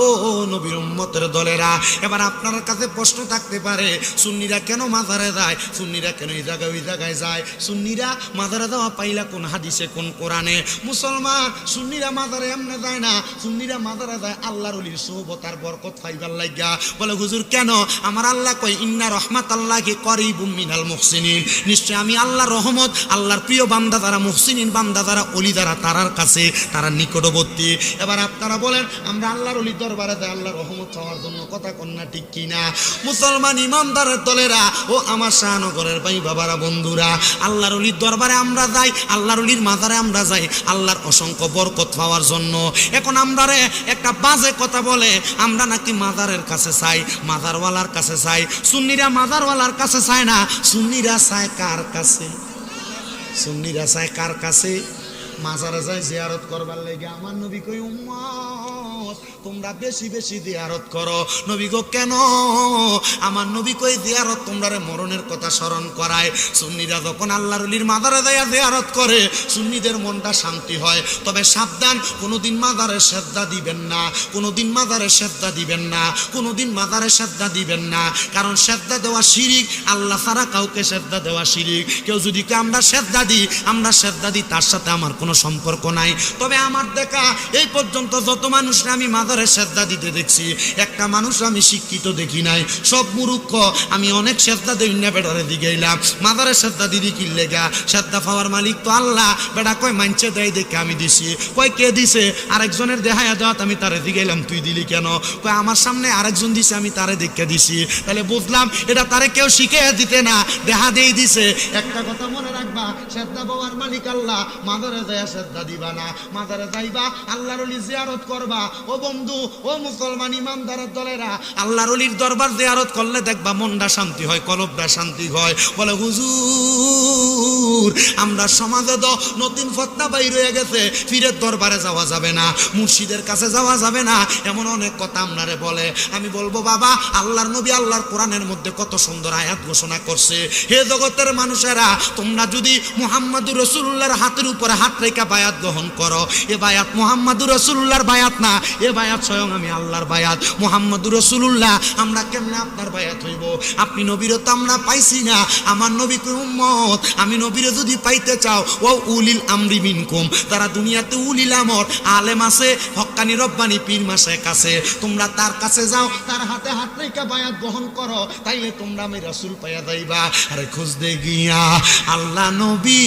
ও নবীর উম্মতের দলেরা, এবার আপনার কাছে প্রশ্ন থাকতে পারে সুন্নিরা কেন মাজারে যায়, সুন্নিরা কেন এই জায়গায় ওই জায়গায় যায়, সুন্নিরা মাজারে যাওয়া পাইলা কোন হাদিসে কোন কোরআনে? মুসলমান সুন্নিরা মাজারে এমনে যায় না, সুন্নিরা মাজারে যায় আল্লাহর ওলির সোহবত আর বরকত পাইবার লাগা। বলে হুজুর কেন? আমার আল্লাহ কয় ইন্না রাহমাতাল্লাহি করিবুম মিনাল মুহসিনিন, নিশ্চয় আমি আল্লাহর রহমত আল্লাহর প্রিয় বান্দা যারা মুহসিনিন বান্দা যারা ওলি যারা তারার কাছে তারা নিকটবর্তী। এবার আপনারা বলেন আমরা আল্লাহর ওলির দরবারে যাই আল্লাহর রহমত পাওয়ার জন্য, কথা কন্যা ঠিক কিনা? মুসলমান ইমানদারের দলেরা ও আমার শাহনগরের ভাই বাবারা বন্ধুরা, আল্লাহর ওলির দরবারে আমরা যাই, আল্লাহর ওলির মাজারে আমরা যাই আল্লাহর অসংখ্য বরকত পাওয়ার জন্য। এখন আমরা রে একটা বাজে কথা বলে আমরা নাকি মাজারের কাছে চাই, মাজারওয়ালার কাছে চাই। সুন্নিরা মাজারওয়ালার কাছে চায় না, সুন্নিরা চায় কার কাছে? সুন্নিরা চায় কার কাছে? মাজারে যায় জিয়ারত করবার লাগে। আমার নবী কই উম্মত তোমরা বেশি বেশি জিয়ারত করো। নবী গো কেন? আমার নবী কই জিয়ারত তোমরা মরণের কথা স্মরণ করায়। সুন্নিরা যখন আল্লাহর ওলির মাজারে যায় জিয়ারত করে সুন্নিদের মনটা শান্তি হয়। তবে সাবধান, কোনোদিন মাজারে সেজদা দিবেন না, কোনোদিন মাজারে সেজদা দিবেন না, কোনোদিন মাজারে সেজদা দিবেন না। কারণ সেজদা দেওয়া শিরিক, আল্লাহ ছাড়া কাউকে সেজদা দেওয়া শিরিক। কেউ যদি আমরা সেজদা দিই তার সাথে আমার কোনো সম্পর্ক নাই। তবে আমার দেখা এই পর্যন্ত যত মানুষরা আমি মাজারে সেজদা দিতে দেখছি, একটা মানুষ আমি শিক্ষিত দেখি নাই। সব মূর্খ। আমি অনেক সেজদা দেই না, বেটারে দিকে এলাম মাজারে সেজদা দিদি কি লেগা, সেজদা পাওয়ার মালিক তো আল্লাহ। বেটা কয় মানছে দেয় দেখে আমি দিছি। কয় কে দিছে? আরেকজনের দেহায়া দেওয়াত আমি তারে দিকে এলাম, তুই দিলি কেন? কয় আমার সামনে আরেকজন দিছে, আমি তারে দেখে দিছি। তাহলে বুঝলাম এটা তারে কেউ শিখে দিতে না, দেহা দিয়ে দিছে। একটা কথা মনে রাখবা, সেজদা পাওয়ার মালিক আল্লাহ। মাজারে যায় সেজদা দিবা না, মাজারে যাইবা আল্লাহর ওলি জিয়ারত করবা। ও বন্ধু, ও মুসলমান ইমানদারের দলেরা, আল্লাহর ওলির দরবার জিয়ারত করলে দেখবা মনটা শান্তি হয়, কলবটা শান্তি হয়। বলে হুজুর আমরা সমাজে তো নতুন ফতনা বাইর হয়ে গেছে, পীরের দরবারে যাওয়া যাবে না, মুর্শিদের কাছে যাওয়া যাবে না, এমন অনেক কথা আপনারে বলে। আমি বলবো বাবা, আল্লাহর নবী আল্লাহর কোরআনের মধ্যে কত সুন্দর আয়াত ঘোষণা করছে। হে জগতের মানুষেরা, তোমরা যদি মুহাম্মদুর রাসূলুল্লাহর হাতের উপরে হাত রেখে বায়াত গ্রহণ করো, এ বায়াত মুহাম্মদুর রাসূলুল্লাহর বায়াত না, এ বায়াত স্বয়ং আমি আল্লাহর বায়াত। মুহাম্মদুর রাসূলুল্লাহ, আমরা কেমনে আপনার বায়াত হইব? আপনি নবীরে তো আমরা পাইছি না, আমার নবী কই উম্মত, আমি নবীরে যদি পাইতে চাও, ও উলিল আমরি মিনকুম, তারা দুনিয়াতে উলিল আমর আলেম আছে, হক্কানি রব্বানি পীর মাশায়েখ কাছে, তোমরা তার কাছে যাও, তার হাতে হাত রেখে বায়াত গ্রহণ করো, তাইলে তোমরা আমি রাসূল পাইয়া যাইবা। আরে খুঁজতে গিয়া আল্লাহ নবী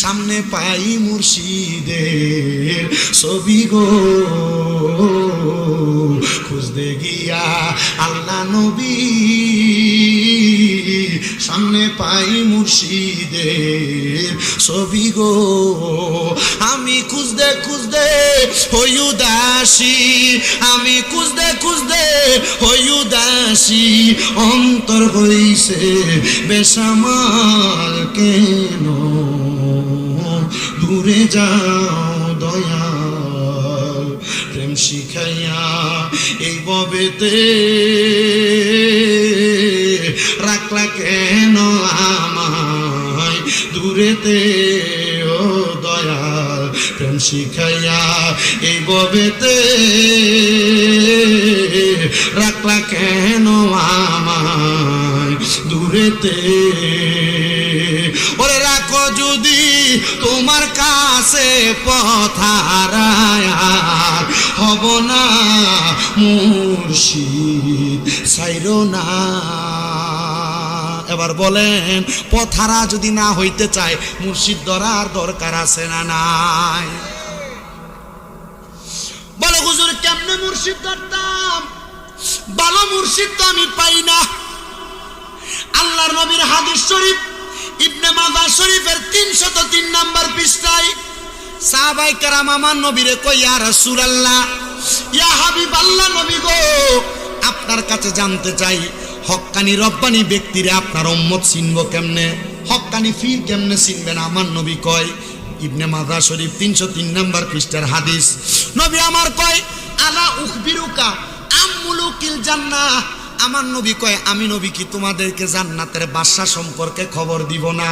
সামনে পাই মুর্শিদের ছবি গো, খুঁজতে গিয়া আল্লাহ নবী সামনে পাই মুর্শিদের ছবি গো। আমি খুঁজতে খুঁজতে হই উদাসী, আমি খুঁজতে খুঁজতে হই উদাসী, অন্তর হইছে বেসামাল কেন, দূরে যাও দয়াল প্রেম শিখাইয়া, এই ববেতে রাখলা কেন আমায় দূরেতে, ও দয়াল প্রেম শিখাইয়া, এই ববেতে রাখলা কেন আমায় দূরেতে। ওরে রাখো যদি তোমার কাছে পথারায়, হব না মুর্শিদ ছাইরো না। এবার বলেন, পথারা যদি না হইতে চায়, মুর্শিদ ধরার দরকার আছে না নাই? বলো হুজুর কেমনে মুর্শিদ ধরতাম? ভালো মুর্শিদ তো আমি পাই না। আল্লাহর নবীর হাদিস শরীফ ইবনে মাজাহ শরীফের 303 নম্বর পৃষ্ঠায় সাহাবায়ে কেরাম আমার নবীরে কই, ইয়া রাসূলুল্লাহ, ইয়া হাবিবাল্লাহ, নবী গো আপনার কাছে জানতে চাই, হক্কানি রব্বানি ব্যক্তিরে আপনার উম্মত চিনব কেমনে, হক্কানি ফির কেমনে চিনবেন? আমার নবী কয়, ইবনে মাজাহ শরীফ 303 নম্বর পৃষ্ঠার হাদিস, নবী আমার কয়, আলা উখবিরুকা আমুলুকিল জান্নাহ, আমার নবী কয়, আমি নবী কি তোমাদেরকে জান্নাতের বাদশা সম্পর্কে খবর দিব না?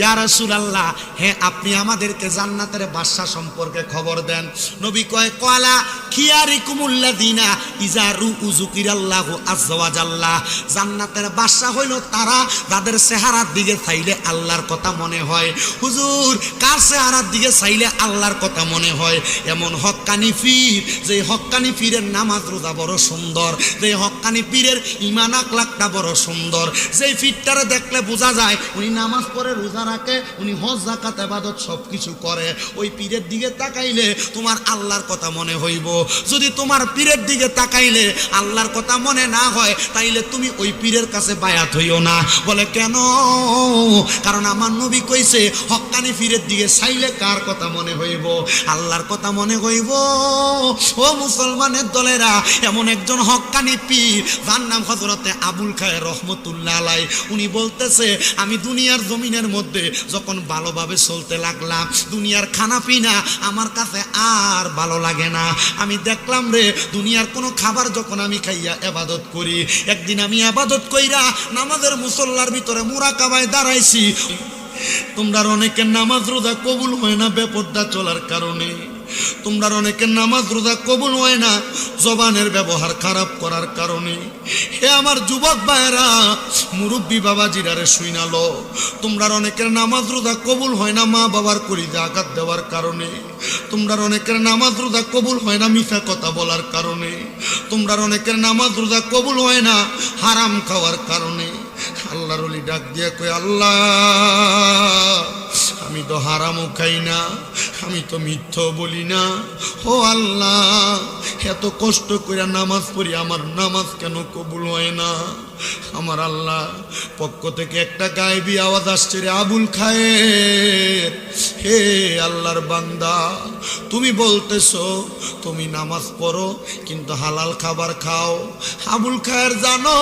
ইয়া রাসূলুল্লাহ, হ্যাঁ আপনি আমাদেরকে জান্নাতের বাদশা সম্পর্কে খবর দেন। নবী কয়, ক্বালা খিয়ারিকুমুল্লাযিনা ইযা রুউ যুকিরাল্লাহু আযজা ওয়া জাল্লা, জান্নাতের বাদশা হইল তারা যাদের চেহারার দিকে চাইলে আল্লাহর কথা মনে হয়। হুজুর কার চেহারার দিকে চাইলে আল্লাহর কথা মনে হয়? এমন হক্কানি পীর, যে হক্কানি পীরের নামাজ রোজা বড় সুন্দর, যে হক্কানি পীরের ঈমান আখলাকটা বড় সুন্দর, যেই পীরটারে দেখলে বোঝা যায় উনি নামাজ পড়ে, রোজা রাখে, উনি হজ যাকাত ইবাদত সবকিছু করে, ওই পীরের দিকে তাকাইলে তোমার আল্লাহর কথা মনে হইব। যদি তোমার পীরের দিকে তাকাইলে আল্লাহর কথা মনে না হয়, তাইলে তুমি ওই পীরের কাছে বায়াত হইও না। বলে কেন? কারণ আমার নবী কইছে, হক্কানি পীরের দিকে চাইলে কার কথা মনে হইব? আল্লাহর কথা মনে হইব। ও মুসলমানের দলেরা, এমন একজন হক্কানি পীর, যার নাম হযরতে আবুল খায়ের রহমতুল্লাহ আলাইহি, উনি বলতেছে, আমি দুনিয়ার জমিনের মধ্যে যখন ভালোভাবে চলতে লাগলাম, দুনিয়ার খানা পিনা আমার কাছে আর ভালো লাগে না। আমি দেখলাম রে, দুনিয়ার কোনো খাবার যখন আমি খাইয়া ইবাদত করি, একদিন আমি ইবাদত কইরা নামাজের মুসল্লার ভিতরে মুরাকাবায় দাঁড়াইছি, তোমরা অনেকের নামাজ রোজা কবুল হয় না বেপরদা চলার কারণে। তোমরা অনেকের নামাজ রোজা কবুল হয় না জবানের ব্যবহার খারাপ করার কারণে। হে আমার যুবক ভাইরা, মুরব্বী বাবাজিরারে শুইনালো, তোমরা অনেকের নামাজ রোজা কবুল হয় না মা বাবার কলিজা আঘাত দেওয়ার কারণে। তোমরা অনেকের নামাজ রোজা কবুল হয় না মিথ্যা কথা বলার কারণে। তোমরা অনেকের নামাজ রোজা কবুল হয় না হারাম খাওয়ার কারণে। আল্লাহর ওলি ডাক দিয়া কয়, আল্লাহ আমি তো হারামও খাই না, আমি তো মিথ্যা বলি না। ও আল্লাহ, এত কষ্ট করে নামাজ পড়ি, আমার নামাজ কেন কবুল হয় না? আমার আল্লাহ পক্ষ থেকে একটা গায়েবী আওয়াজ আসছে, রে আবুল খায়ের, হে আল্লাহর বান্দা, তুমি বলতেছো তুমি নামাজ পড়ো কিন্তু হালাল খাবার খাও। আবুল খায়ের, জানো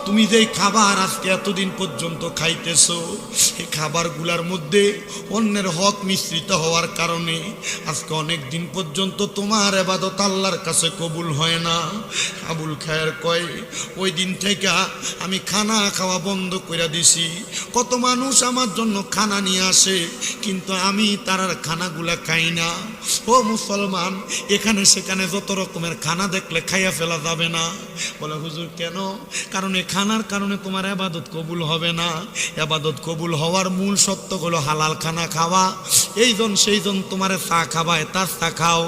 তুমি যেই খাবার আজকে এতদিন পর্যন্ত খাইতেছো, এই খাবারগুলার মধ্যে অন্যের হক মিশ্রিত হওয়ার কারণে আজকে অনেক দিন পর্যন্ত তোমার ইবাদত আল্লাহর কাছে কবুল হয় না। আবুল খায়ের কয়, ওই দিন থেকে আমি খানা খাওয়া বন্ধ করে দিছি। কত মানুষ আমার জন্য খানা নিয়ে আসে কিন্তু আমি তার খানাগুলা খাই না। ও মুসলমান, এখানে সেখানে যত রকমের খানা দেখলে খাইয়া ফেলা যাবে না। বলে হুজুর কেন? কারণ এই খানার কারণে তোমার ইবাদত কবুল হবে না। ইবাদত কবুল হওয়ার মূল সত্য হলো হালাল খানা খাওয়া। এইজন সেইজন তোমারে চা খাওয়ায় তার চা খাও,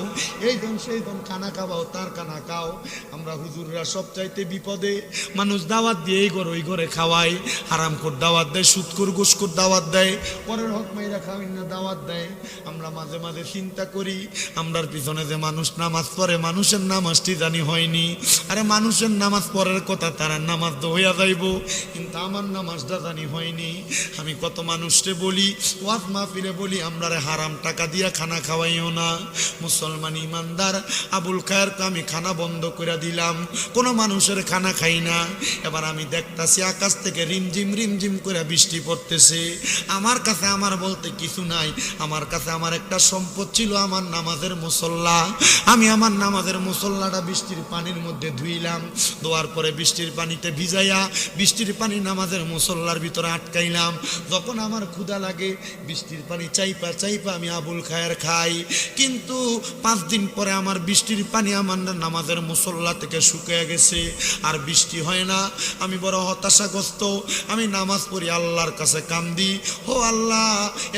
এইজন সেইজন খানা খাওয়াও তার খানা খাও। আমরা হুজুররা সবচাইতে বিপদে, মানুষ দাওয়াত দিয়ে এই ঘর ওই ঘরে খাওয়াই, হারামখোর দাওয়াত দেয়, সুদখোর ঘুষখোর দাওয়াত দেয়, পরের হক মাইরা খাওয়াই না দাওয়াত দেয়। আমরা মাঝে মাঝে চিন্তা করি, আমরার পিছনে যে মানুষ নামাজ পড়ে মানুষের নামাজটি জানি হয়নি। আরে মানুষের নামাজ পড়ার কথা, তারা নামাজ তো হইয়া যাইব, কিন্তু আমার নামাজটা জানি হয়নি। আমি কত মানুষকে বলি, ওয়াজ মাহফিলে বলি, আমরা হারাম টাকা দিয়া খানা খাওয়াইও না। মুসলমান ইমানদার আবুল খায়েরকে আমি খানা বন্ধ করে দিলাম, কোনো মানুষের খানা খাই না। এবার আমি দেখতাছি আকাশ থেকে রিমঝিম রিমঝিম করে বৃষ্টি পড়তেছে। আমার কাছে আমার বলতে কিছু নাই, আমার কাছে আমার একটা সম্পদ ছিল, আমার নামাজের মুসল্লা। আমি আমার নামাজের মুসল্লাটা বৃষ্টির পানির মধ্যে ধুইলাম, ধোয়ার পরে বৃষ্টির পানিতে ভিজাইয়া বৃষ্টির পানি নামাজের মুসল্লার ভিতরে আটকাইলাম। যখন আমার ক্ষুধা লাগে বৃষ্টির পানি চাইপা চাইপা আমি আবুল খায়ের খাই, কিন্তু 5 দিন পরে আমার বৃষ্টির পানি আমার নামাজের মুসল্লা থেকে শুকিয়ে গেছে, আর বৃষ্টি হয় না। আমি বড় হতাশাগ্রস্ত, আমি নামাজ পড়ি, আল্লাহর কাছে কান্দি, ও আল্লাহ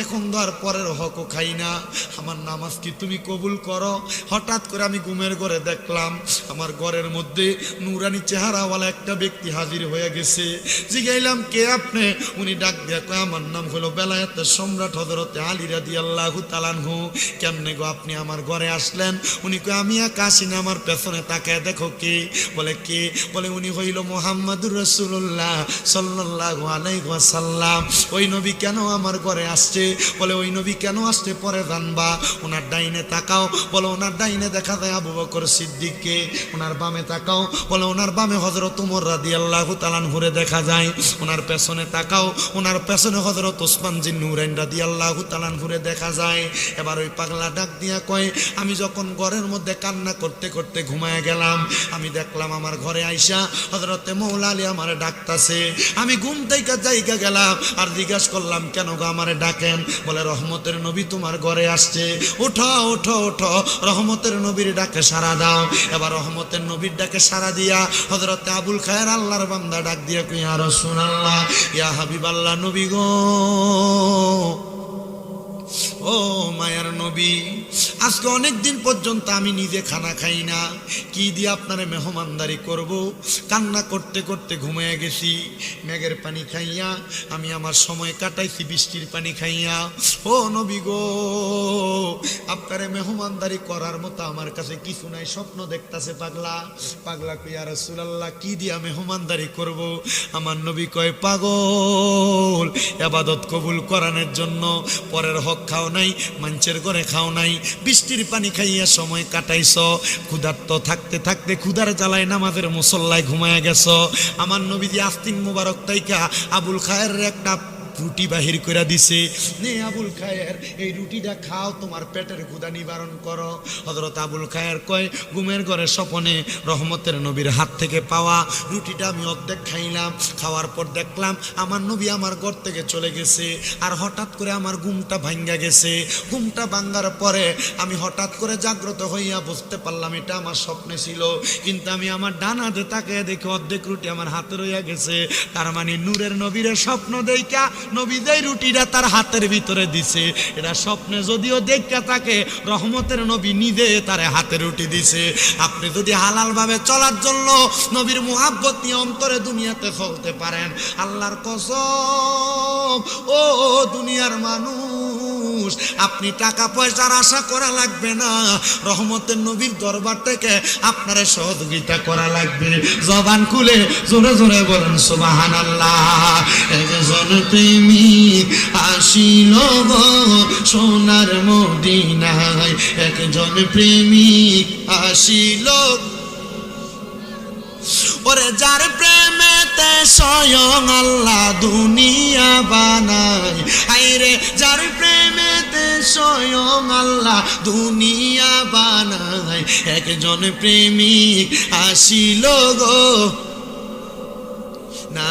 এখন তো আর পরের হকও খাই না, আমার নামাজ কি তুমি কবুল করো? হঠাৎ করে আমি ঘুমের ঘরে দেখলাম আমার ঘরের মধ্যে নুরানি চেহারাওয়ালা একটা ব্যক্তি হাজির হয়ে গেছে। জিগাইলাম, কে আপনি? উনি ডাক দিয়া কয়, আমার নাম হলো বেলায়েতের সম্রাট হযরত আলী রাদিয়াল্লাহু তাআলা আনহু। কেমনে গো আপনি আমার ঘরে আসলেন? উনি কয়, আমি একা আসি না, আমার পেছনে তাকায় দেখো কে। বলে কে? বলে উনি হইল মুহাম্মাদুর রাসূলুল্লাহ সাল্লাল্লাহু আলাইহি ওয়াসাল্লাম। ওই নবী কেন আমার ঘরে আসছে? বলে ওই নবী কেন আসছে পরে জানবা। ওনার ডাইনে তাকাও, বলে ওনার ডাইনে দেখা যায় আবু বকর সিদ্দিককে। ওনার বামে তাকাও, বলে ওনার বামে হযরত ওমর রাদিয়াল্লাহু তাআলা আনহুরে দেখা যায়। ওনার পেছনে তাকাও, ওনার পেছনে হযরত ওসমান জিন নুরাইন রাদিয়াল্লাহু তাআলা আনহুরে দেখা যায়। এবার ওই পাগলা ডাক দিয়া কয়, আমি যখন ঘরের মধ্যে কান্না করতে করতে ঘুমায় গেলাম, আমি দেখলাম আমার ঘরে আইসা হযরতে মৌলা আলী আমারে ডাকতাছে। আমি ঘুম থেকে জায়গা গেলাম আর জিজ্ঞাসা করলাম, কেন গো আমারে ডাকেন? বলে রহমতের নবী তোমার ঘরে আসছে, ওঠো ওঠো ওঠো, রহমতের নবীর ডাকে সাড়া দাও। এবার রহমতের নবীর ডাকে সাড়া দিয়া হযরতে আবুল খায়ের আল্লাহর বান্দা ডাক দিয়া কই, ইয়া রাসূলুল্লাহ, ইয়া হাবিবাল্লাহ, নবী গো, ও মায়ার নবী, আজকে অনেক দিন পর্যন্ত আমি নিজে খানা খাই না, কি দিয়ে আপনারে মেহমানদারি করব? কান্না করতে করতে ঘুমিয়ে গেছি। মেঘের পানি খাইয়া আমি আমার সময় কাটাইছি, বৃষ্টির পানি খাইয়া। ও নবী গো, আপনারে মেহমানদারি করার মতো আমার কাছে কিছু নাই, স্বপ্ন দেখতাছে পাগলা। পাগলা কই, ইয়া রাসূলুল্লাহ, কি দিয়া মেহমানদারি করব? আমার নবী কয়, পাগল, ইবাদত কবুল করানোর জন্য পরের হক খাও নাই, মানুষের ঘরে খাও নাই, বৃষ্টির পানি খাইয়া সময় কাটাইছ, ক্ষুধার্ত থাকতে থাকতে ক্ষুধার জ্বালায় নামাজের মুসল্লায় ঘুমায়া গেছ। আমার নবীজি আস্তিন মুবারক তাইকা আবুল খায়ের একটা রুটি বাহির করে দিছে, নে আবুল খায়ের এই রুটিটা খাও, তোমার পেটের ক্ষুধা নিবারণ করো। হযরত আবুল খায়ের কয়, ঘুমের ঘরে স্বপনে রহমতের নবীর হাত থেকে পাওয়া রুটিটা আমি অর্ধেক খাইলাম। খাওয়ার পর দেখলাম আমার নবী আমার ঘর থেকে চলে গেছে। আর হঠাৎ করে আমার ঘুমটা ভাঙ্গা গেছে। ঘুমটা ভাঙ্গার পরে আমি হঠাৎ করে জাগ্রত হইয়া বুঝতে পারলাম এটা আমার স্বপ্নে ছিল। কিন্তু আমি আমার ডান হাতে তাকিয়ে দেখে অর্ধেক রুটি আমার হাতে রইয়া গেছে। তার মানে নূরের নবীর স্বপ্ন দেখা নবী যেই রুটিটা তার হাতের ভিতরে দিছে, এটা স্বপ্নে যদিও দেখা থাকে, রহমতের নবী নিজে তার হাতে রুটি দিছে। আপনি যদি হালাল ভাবে চলার জন্য নবীর মুহাব্বত নিয়ে অন্তরে দুনিয়াতে চলতে পারেন, আল্লাহর কসম ও দুনিয়ার মানুষ, আপনি টাকা পয়সার আশা করা লাগবে না, রহমতের নবীর দরবার থেকে আপনার সহযোগিতা করা লাগবে। জবান খুলে জোরে জোরে বলেন সুবহানাল্লাহ। একজন প্রেমিক আসিল গো সোনার মদিনায়, একজন প্রেমিক আসিল, ওরে যার প্রেমেতে স্বয়ং আল্লাহ দুনিয়া বানায়, আইরে যার প্রেমেতে স্বয়ং আল্লাহ দুনিয়া বানায়, একজন প্রেমিক আসিল গো না,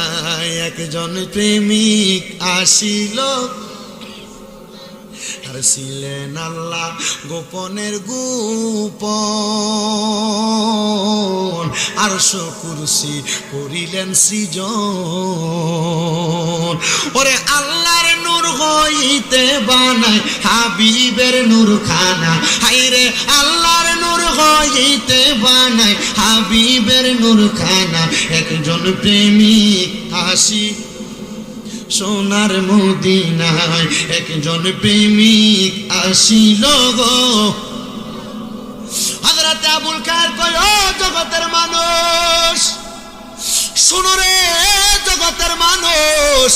একজন প্রেমিক আসিল, আর ছিলেন আল্লাহ গোপনের গোপন, আরশ কুরসি করিলেন সৃজন, ওরে আল্লাহর নূর হইতে বানায় হাবিবের নূর খানা, হাইরে আল্লাহর নূর হইতে বানায় হাবিবের নূর খানা, একজন প্রেমিক আসি সোনার মদিনায়, একজন প্রেমিক আসিল গো। হযরত আবুল খায়ের কয়, ও জগতের মানুষ শোনো রে, জগতের মানুষ,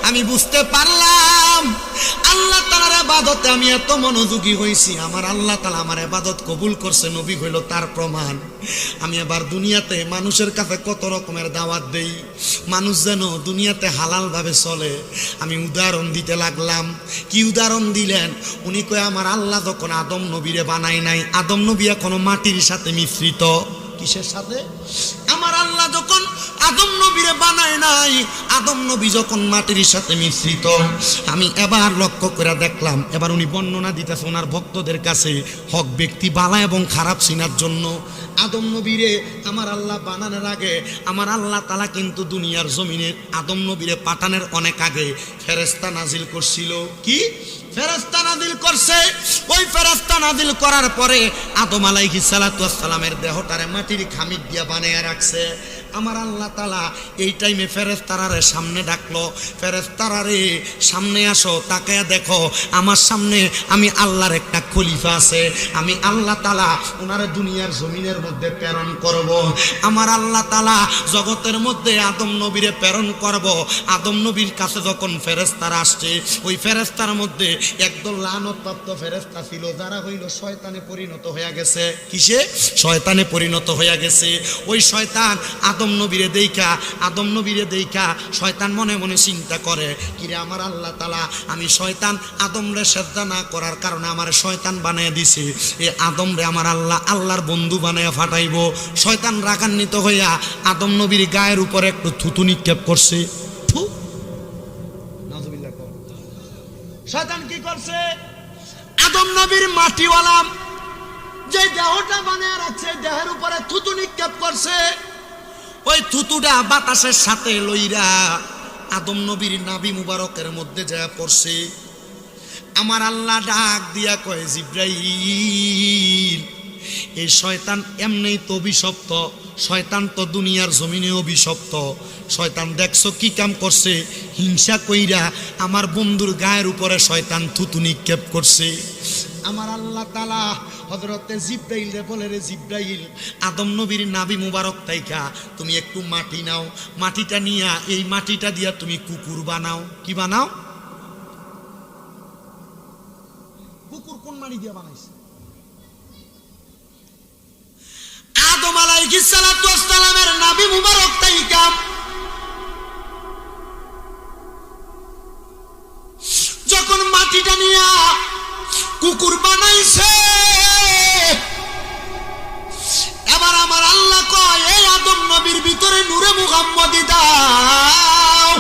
আমি বুঝতে পারলাম আল্লাহ তাআলার ইবাদতে আমি এত মনোযোগী হইছি, আমার আল্লাহ তাআলা আমার ইবাদত কবুল করছে, নবী হইল তার প্রমাণ। আমি এবার দুনিয়াতে মানুষের কাছে কত রকমের দাওয়াত দেই, মানুষ যেন দুনিয়াতে হালাল ভাবে চলে। আমি উদাহরণ দিতে লাগলাম। কি উদাহরণ দিলেন? উনি কয়, আমার আল্লাহ যখন আদম নবীরে বানায় নাই, আদম নবী এখনো মাটির সাথে মিশ্রিত। কিসের সাথে? আমার আল্লাহ যখন আদম নবীরে বানায় নাই, আদম নবী যখন মাটির সাথে মিশ্রিত। আমি এবার লক্ষ্য করে দেখলাম, এবার উনি বর্ণনা দিতেছে ওনার ভক্তদের কাছে হক ব্যক্তি বালা এবং খারাপ চিনার জন্য। আদম নবীরে আমার আল্লাহ বানানোর আগে আমার আল্লাহ তাআলা কিন্তু দুনিয়ার জমিনে আদম নবীরে পাঠানোর অনেক আগে ফেরেশতা নাজিল করছিল। কি ফেরেশতা নাজিল করছে? ওই ফেরেশতা নাজিল করার পরে আদম আলাইহিস সালাতু ওয়াস সালামের দেহটারে মাটির খামির দিয়া বানায়া রাখছে। আমার আল্লাহ তাআলা এই টাইমে ফেরেশতারে সামনে ডাকলো, ফেরেশতারে সামনে আসো, তাকায়া দেখো আমার সামনে আমি আল্লাহর একটা খলিফা আছে, আমি আল্লাহ তাআলা ওনার দুনিয়ার জমিনের মধ্যে প্রেরণ করব। আমার আল্লাহ তাআলা জগতের মধ্যে আদম নবীরে প্রেরণ করব। আদম নবীর কাছে যখন ফেরেশতারা আসছে, ওই ফেরেশতার মধ্যে একদল লানতপ্রাপ্ত ফেরেশতা ছিল, যারা হইল শয়তানে পরিণত হয়ে গেছে। কিসে? শয়তানে পরিণত হয়ে গেছে। ওই শয়তান আদম নবীরে দেইখা শয়তান মনে মনে চিন্তা করে, কিরে আমার আল্লাহ তাআলা, আমি শয়তান আদমরে সেজদা না করার কারণে আমার শয়তান বানায় দিছে, এই আদমরে আমার আল্লাহ আল্লাহর বন্ধু বানায় ফাটাইব। শয়তান রাগান্বিত হইয়া আদম নবীর গায়ের উপরে একটু থুতু নিক্ষেপ করছে। শয়তান কি করছে? আদম নবীর মাটিওয়ালা যে দেহটা বানায় রাখছে, দেহের উপরে থুতু নিক্ষেপ করছে। ওই থুতুটা বাতাসের সাথে লইরা আদম নবীর নাভি মুবারকের মধ্যে যায় পড়ছে। আমার আল্লাহ ডাক দিয়া কয়, জিব্রাইল, এই শয়তান এমনিই তো অভিশপ্ত, শয়তান তো দুনিয়ার জমিনে অভিশপ্ত। শয়তান দেখছো কি কাম করছে? হিংসা কইরা আমার বন্ধুর গায়ের উপরে শয়তান থুতু নিক্ষেপ করছে। আমার আল্লাহ তাআলা হযরতে জিব্রাইল রে বলে, রে জিব্রাইল, আদম নবীর নাভি মুবারক তাইকা তুমি একটু মাটি নাও, মাটিটা নিয়া এই মাটিটা দিয়া তুমি কুকুর বানাও। কি বানাও? কুকুর কোন মাটি দিয়া বানাইছে? আদম আলাইহিস সালাতু ওয়াস সালামের নাভি মুবারক তাইকা মাটিটা নিয়া কুকুর বানাইছে। এবার আমার আল্লাহ কয় এই আদম নবীর ভিতরে নূরে মুহাম্মদী দাও।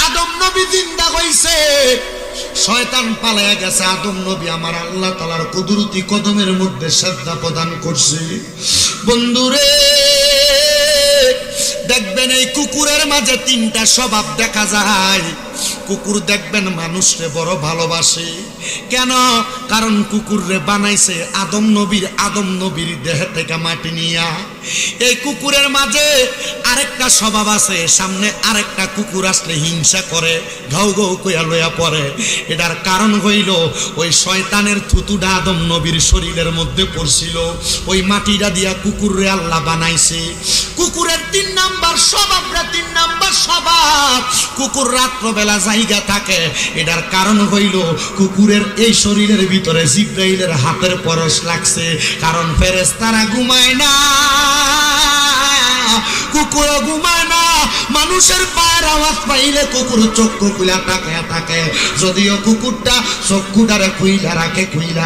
আদম নবী জিন্দা হইছে, শয়তান পালায়া গেছে। আদম নবী আমার আল্লাহ তাআলার কুদরতি কদমের মধ্যে শ্রদ্ধা প্রদান করছে। বন্ধুরে দেখবেন এই কুকুরের মাঝে তিনটা স্বভাব দেখা যায়। কুকুর দেখবেন মানুষরে বড় ভালোবাসে। কেন? কারণ কুকুররে বানাইছে আদম নবীর দেহ থেকে মাটি নিয়া। এই কুকুরের মাঝে আরেকটা স্বভাব আছে, সামনে আরেকটা কুকুর আসলে হিংসা করে, ঘাউ ঘাউ কইয়া লইয়া পড়ে। এটার কারণ হইল ওই শয়তানের থুতুটা আদম নবীর শরীরের মধ্যে পড়ছিল, ওই মাটিটা দিয়া কুকুররে আল্লাহ বানাইছে। কুকুরের 3 নাম্বার স্বভাব, কুকুর রাত্রবেলা জায়গা থাকে। এটার কারণ হইল কুকুরের এই শরীরের ভিতরে জিব্রাইলের হাতের পরশ লাগছে। কারণ ফেরেশতারা ঘুমায় না, কুকুর ঘুমায় না। মানুষের পায়ের আওয়াজ পাইলে কুকুর চক্ষু খুলে থাকে। যদিও কুকুরটা চক্ষুটারে খুইলা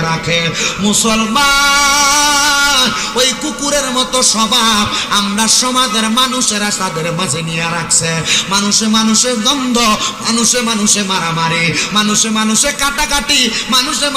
রাখে। মুসলমান ওই কুকুরের মতো স্বভাব আমরা সমাজের মানুষেরা তাদের মাঝে নিয়ে রাখছে। মানুষে দ্বন্দ্ব, মানুষে মারামারি, মানুষে কাটাকাটি, মানুষে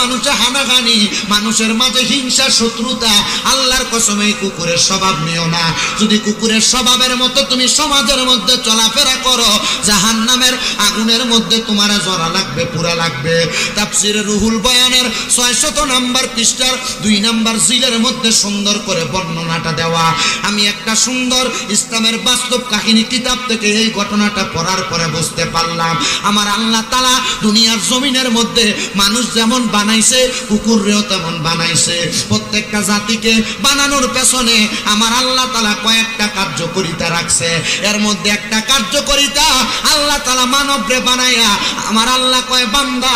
হানাহানি, মানুষের মাঝে হিংসা শত্রুতা। আল্লাহর কসম এই কুকুরের স্বভাব নিও না। যদি কুকুরের স্বভাবের মতো তুমি সমাজের মধ্যে চলাফেরা করো, জাহান্নামের আগুনের মধ্যে তোমার জড়া লাগবে, পুরা লাগবে। তাফসীরে রুহুল বয়ানের 600 নম্বর পৃষ্ঠার 2 নম্বর জিলের মধ্যে সুন্দর করে বর্ণনাটা দেওয়া। আমি একটা সুন্দর ইসলামের বাস্তব কাহিনী কিতাব থেকে এই ঘটনাটা পড়ার পরে বুঝতে পারলাম আমার আল্লাহ তাআলা দুনিয়ার জমিনের মধ্যে মানুষ যেমন বানাইছে কুকুররেও তেমন বানাইছে। প্রত্যেকটা জাতিকে বানানোর পেছনে আমার আল্লাহ তাআলা কয়েকটা কার্যকরিতা রাখছে। এর মধ্যে একটা কার্যকরিতা আল্লাহ তাআলা মানবরে বানায়া আমার আল্লাহ কয় বান্দা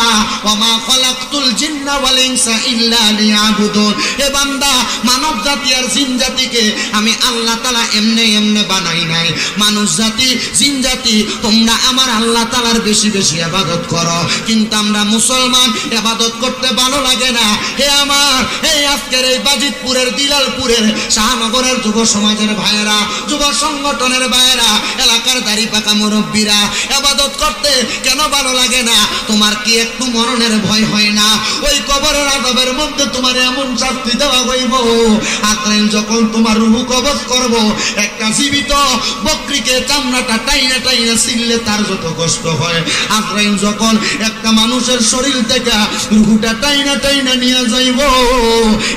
ওমা খালাকতুল জিন্না ওয়াল ইনসা ইল্লা লিয়াবুদুন। এ বান্দা মানব জাতি আর জিন জাতিকে আমি আল্লাহ তাআলা এমনে বানাই নাই। মানুষ জাতি জিন জাতি তোমরা আমার আল্লাহ তাআলার বেশি ইবাদত করো, কিন্তু আমরা মুসলমান ইবাদত করতে ভালো লাগে না। হে আমার এই আজকের এই বাজিতপুরের দিলালপুরের শাহনগরের যুব সমাজের ভাইয়েরা, যুব সংগঠনের ভাইয়েরা, এলাকার দাড়ি পাকা মুরব্বীরা, ইবাদত করতে কেন ভালো লাগে না? তোমার কি একটু মরণের ভয় হয় না? ওই কবরের আযাবের মধ্যে তোমার এমন শাস্তি দেওয়া হইব, আজরাইল যখন তোমার রূহ কবজ করব, একটা জীবিত বকরিকে চামড়াটা টাইনা ছিললে তার যত কষ্ট হয়, আজরাইল যখন একটা মানুষের শরীর থেকে রূহটা টাইনা নিয়ে যাইব,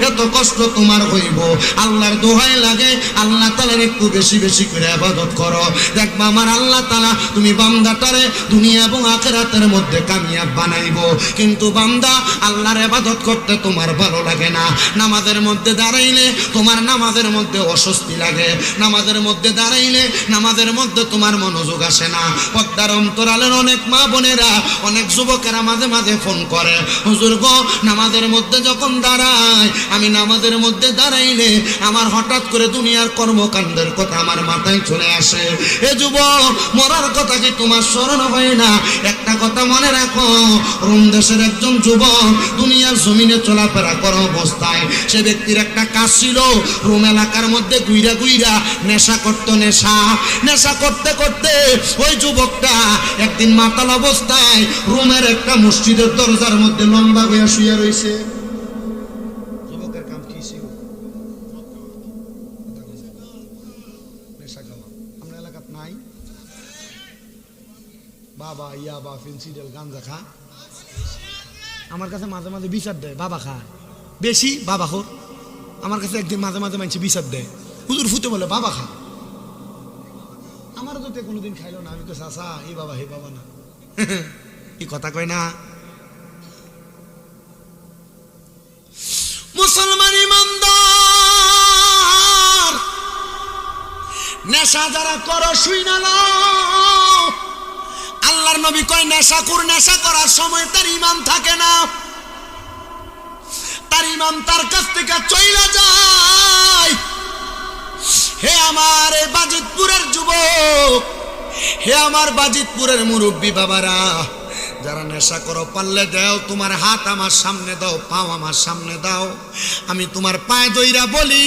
এত কষ্ট তোমার হইব। আল্লাহর দোহাই লাগে আল্লাহ তাআলার একটু বেশি করে ইবাদত করো। দেখবা আমার আল্লাহ তাআলা তুমি বান্দাটারে দুনিয়া এবং আখিরাতের মধ্যে কামিয়াব বানাইব। কিন্তু বান্দা আল্লাহর ইবাদত করতে তোমার ভালো লাগে না। নামাজের মধ্যে দাঁড়াইলে তোমার নামাজের মধ্যে অস্বস্তি লাগে, নামাজের মধ্যে দাঁড়াইলে নামাজের মধ্যে তোমার মনোযোগ আসে না। পর্দার অন্তরালের অনেক মা বোনেরা, অনেক যুবকেরা মাঝে ফোন করে, হুজুর গো নামাজের মধ্যে যখন দাঁড়াই, আমি নামাজের মধ্যে দাঁড়াইলে আমার হঠাৎ করে দুনিয়ার কর্মকাণ্ডের কথা আমার মাথায় চলে আসে। এ যুবক, মরার কথা কি তোমার স্মরণ হয় না? একটা কথা মনে রাখো, রোম দেশের একজন যুবক দুনিয়ার জমিনে চলাফেরা করা অবস্থায় সে ব্যক্তির একটা কাজ ছিল, রোম এলাকার মধ্যে গুইরা নেশা করতো। নেশা করতে ওই যুবকটা একদিন মাতাল অবস্থায় রোমের একটা মসজিদের দরজার মধ্যে লম্বা হয়ে শুয়ে রয়েছে। যুবকের কাম কি ছিল? নেশা খাওয়া। আমরা এলাকাত নাই বাবা ইয়াবা ফেন্সিডেল গাঞ্জা খা। আমার কাছে মাঝে বিচার দেয়, বাবা খায় বেশি, বাবা খোর। আমার কাছে একদিন মাঝে মানছি বিচার দেয়, হুজুর ফুতে বলে বাবা খা। আমারও তো কোনোদিন খাইলো না। আমি তো চাচা, হে বাবা না এই কথা কয় না। মুসলমান ইমানদার, নেশা যারা করো শুই না, আল্লাহর নবী কয় নেশা করার সময় তার ঈমান থাকে না, তার ঈমান তার কাছ থেকে চইলা যায়। হে আমার এই বাজিতপুরের যুবক, হে আমার বাজিতপুরের মুরব্বী বাবারা, যারা নেশা করো পারলে দাও, তোমার হাত আমার সামনে দাও, পাও আমার সামনে দাও, আমি তোমার পায়ে দইরা বলি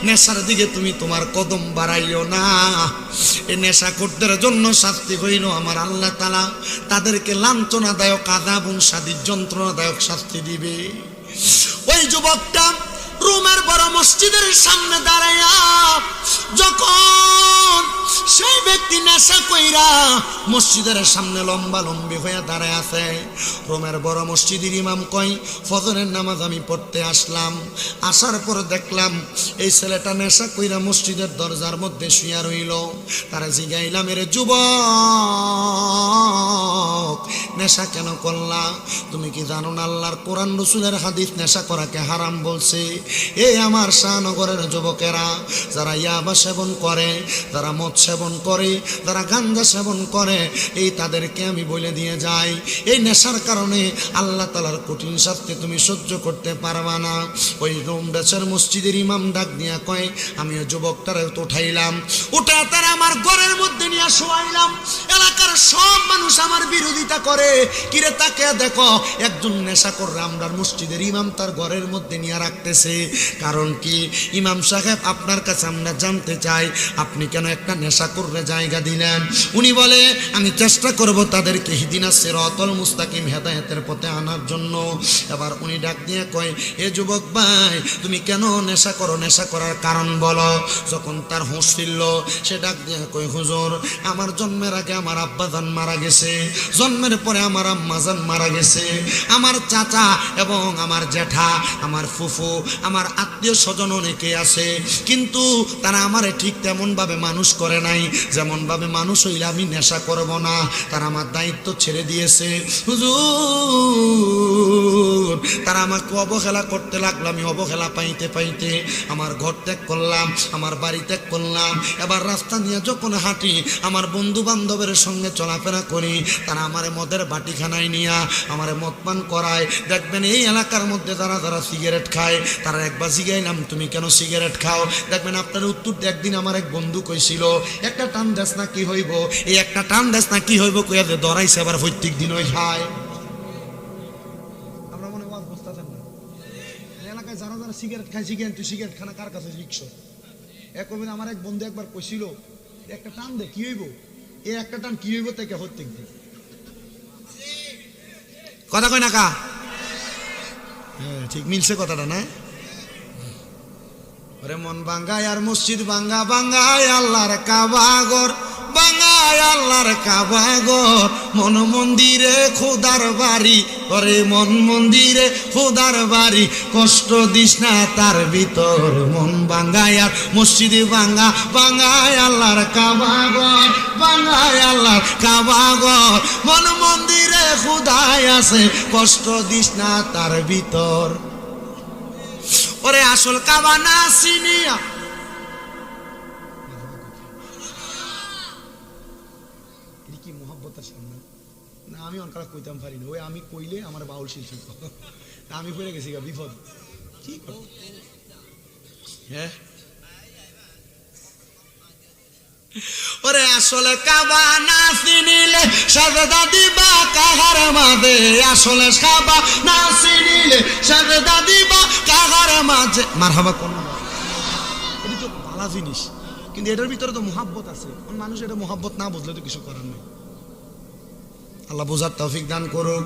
নেশার দিকে তুমি তোমার কদম বাড়াইও না। এই নেশাখোরদের জন্য শাস্তি হইল আমার আল্লাহ তাআলা তাদেরকে লাঞ্ছনাদায়ক আযাবুন শাদীদ যন্ত্রণাদায়ক শাস্তি দিবে। ওই যুবকটা রোমের বড় মসজিদের সামনে দাঁড়াইয়া যখন সেই ব্যক্তি নেশা কইরা মসজিদের সামনে লম্বা লম্বি হয়ে দাঁড়ায় আছে, রোমের বড় মসজিদের ইমাম কই ফজরের নামাজ আমি পড়তে আসলাম, আসার পর দেখলাম এই ছেলেটা নেশা কইরা মসজিদের দরজার মধ্যে শুয়া রইল। তারা জিগাইলাম, এর যুবক নেশা কেন করলা? তুমি কি জানো না আল্লাহর কোরআন রাসূলের হাদিস নেশা করাকে হারাম বলছে? এই আমার শাহনগরের যুবকেরা যারা ইয়াবা সেবন করে, যারা মদ সেবন করে, যারা গাঞ্জা সেবন করে, এই তাদেরকে আমি বলে দিয়ে যাই এই নেশার কারণে আল্লাহ তাআলার কঠিন শাস্তি তুমি সহ্য করতে পারবা না। ওই রোম দেশের মসজিদের ইমাম ডাক দিয়া কয়, আমি ওই যুবকটারে উঠাইলাম, উঠে তারা আমার ঘরের মধ্যে নিয়ে শোয়াইলাম। এলাকার সব মানুষ আমার বিরোধিতা করে, কিরে তাকে দেখো একজন নেশা করে আমরা মসজিদের ইমাম তার ঘরের মধ্যে নিয়ে রাখতেছে। কারণ কি ইমাম সাহেব আপনার কাছে আমরা জানতে চাই আপনি কেন একটা নেশা করে জায়গা দিলেন? উনি বলে আমি চেষ্টা করব তাদেরকে হিদিনাস সিরাতাল মুস্তাকিম হেদায়েতের পথে আনার জন্য। এবার উনি ডাক দিয়ে কয়, এ যুবক ভাই তুমি কেন নেশা করো, নেশা করার কারণ বলো। যখন তার হুঁশ ফিরল সে ডাক দিয়ে কয়, হুজুর আমার জন্মের আগে আমার আব্বাজান মারা গেছে, জন্মের পরে আমার আম্মাজান মারা গেছে, আমার চাচা এবং আমার জেঠা, আমার ফুফু, আমার আত্মীয় স্বজন অনেকে আছে, কিন্তু তারা আমারে ঠিক তেমন ভাবে মানুষ করে নাই যেমন ভাবে মানুষ হইলে আমি নেশা করব না। তারা আমার দায়িত্ব ছেড়ে দিয়েছে হুজুর, তারা আমাকে অবহেলা করতে লাগলো। আমি অবহেলা পাইতে পাইতে আমার ঘর ত্যাগ করলাম, আমার বাড়ি ত্যাগ করলাম। এবার রাস্তা নিয়ে যখন হাঁটি, আমার বন্ধু বান্ধবের সঙ্গে চলাফেরা করি, তারা আমারে মদের বাটিখানায় নিয়ে আমারে মদ পান করায়। দেখবেন এই এলাকার মধ্যে যারা যারা সিগারেট খায় তারা একবার জিগাইলাম তুমি কেন সিগারেট খাও? দেখবেন আপনার উত্তর একদিন আমার এক বন্ধু কইছিল একটা টান দেশ না কি হইব, এই একটা টান দেশ না কি হইব কইয়া যে ধরাইছে আবার প্রত্যেক দিন ওই খায়। আমরা মনে হয় বুঝতেছেন না, এলাকায় যারা যারা সিগারেট খায় জিগেন তুই সিগারেট খানা কার কাছে শিখছ? একদিন আমার এক বন্ধু একবার কইছিল একটা টান দে কি হইব, এই একটা টান কি হইব তাকে প্রত্যেক দিন। কথা কয় না কা? হ্যাঁ ঠিক মিলছে কথাটা না? ওরে মন বাঙ্গায় আর মসজিদ বাঙ্গা বাঙ্গায় আল্লাহর কাবাগর, বাঙ্গায় আল্লাহর কাবাগর, মন মন্দিরে খোদার বাড়ি, ওরে মন মন্দিরে খোদার বাড়ি, কষ্ট দিস না তার ভিতর। মন বাঙ্গায় আর মসজিদ বাঙ্গা বাঙ্গায় আল্লাহর কাবাগর, বাঙ্গায় আল্লাহর কাবাগর, মন মন্দিরে খোদায় আছে, কষ্ট দিস না তার ভিতর। ওরে আসল কাবা না চিনিয়া কি মোহাব্বতের সামনে না আমি অনকারা কইতাম পারি না, ওই আমি কইলে আমার বাউল শিল্পী আমি পড়ে গেছি গা বিপদ। কি হ্যাঁ ওরে আসলে কাবা না চিনিলে সাজদা দিবা কাহার মাঝে, আসলে কাবা না চিনিলে সাজদা দিবা কাহার মাঝে। মারহাবা কোন এটা তো ভালো জিনিস, কিন্তু এটার ভিতরে তো মোহাব্বত আছে। মানুষ এটা মোহাব্বত না বুঝলে তো কিছু করার নেই। আল্লাহ বোঝার তৌফিক দান করুক।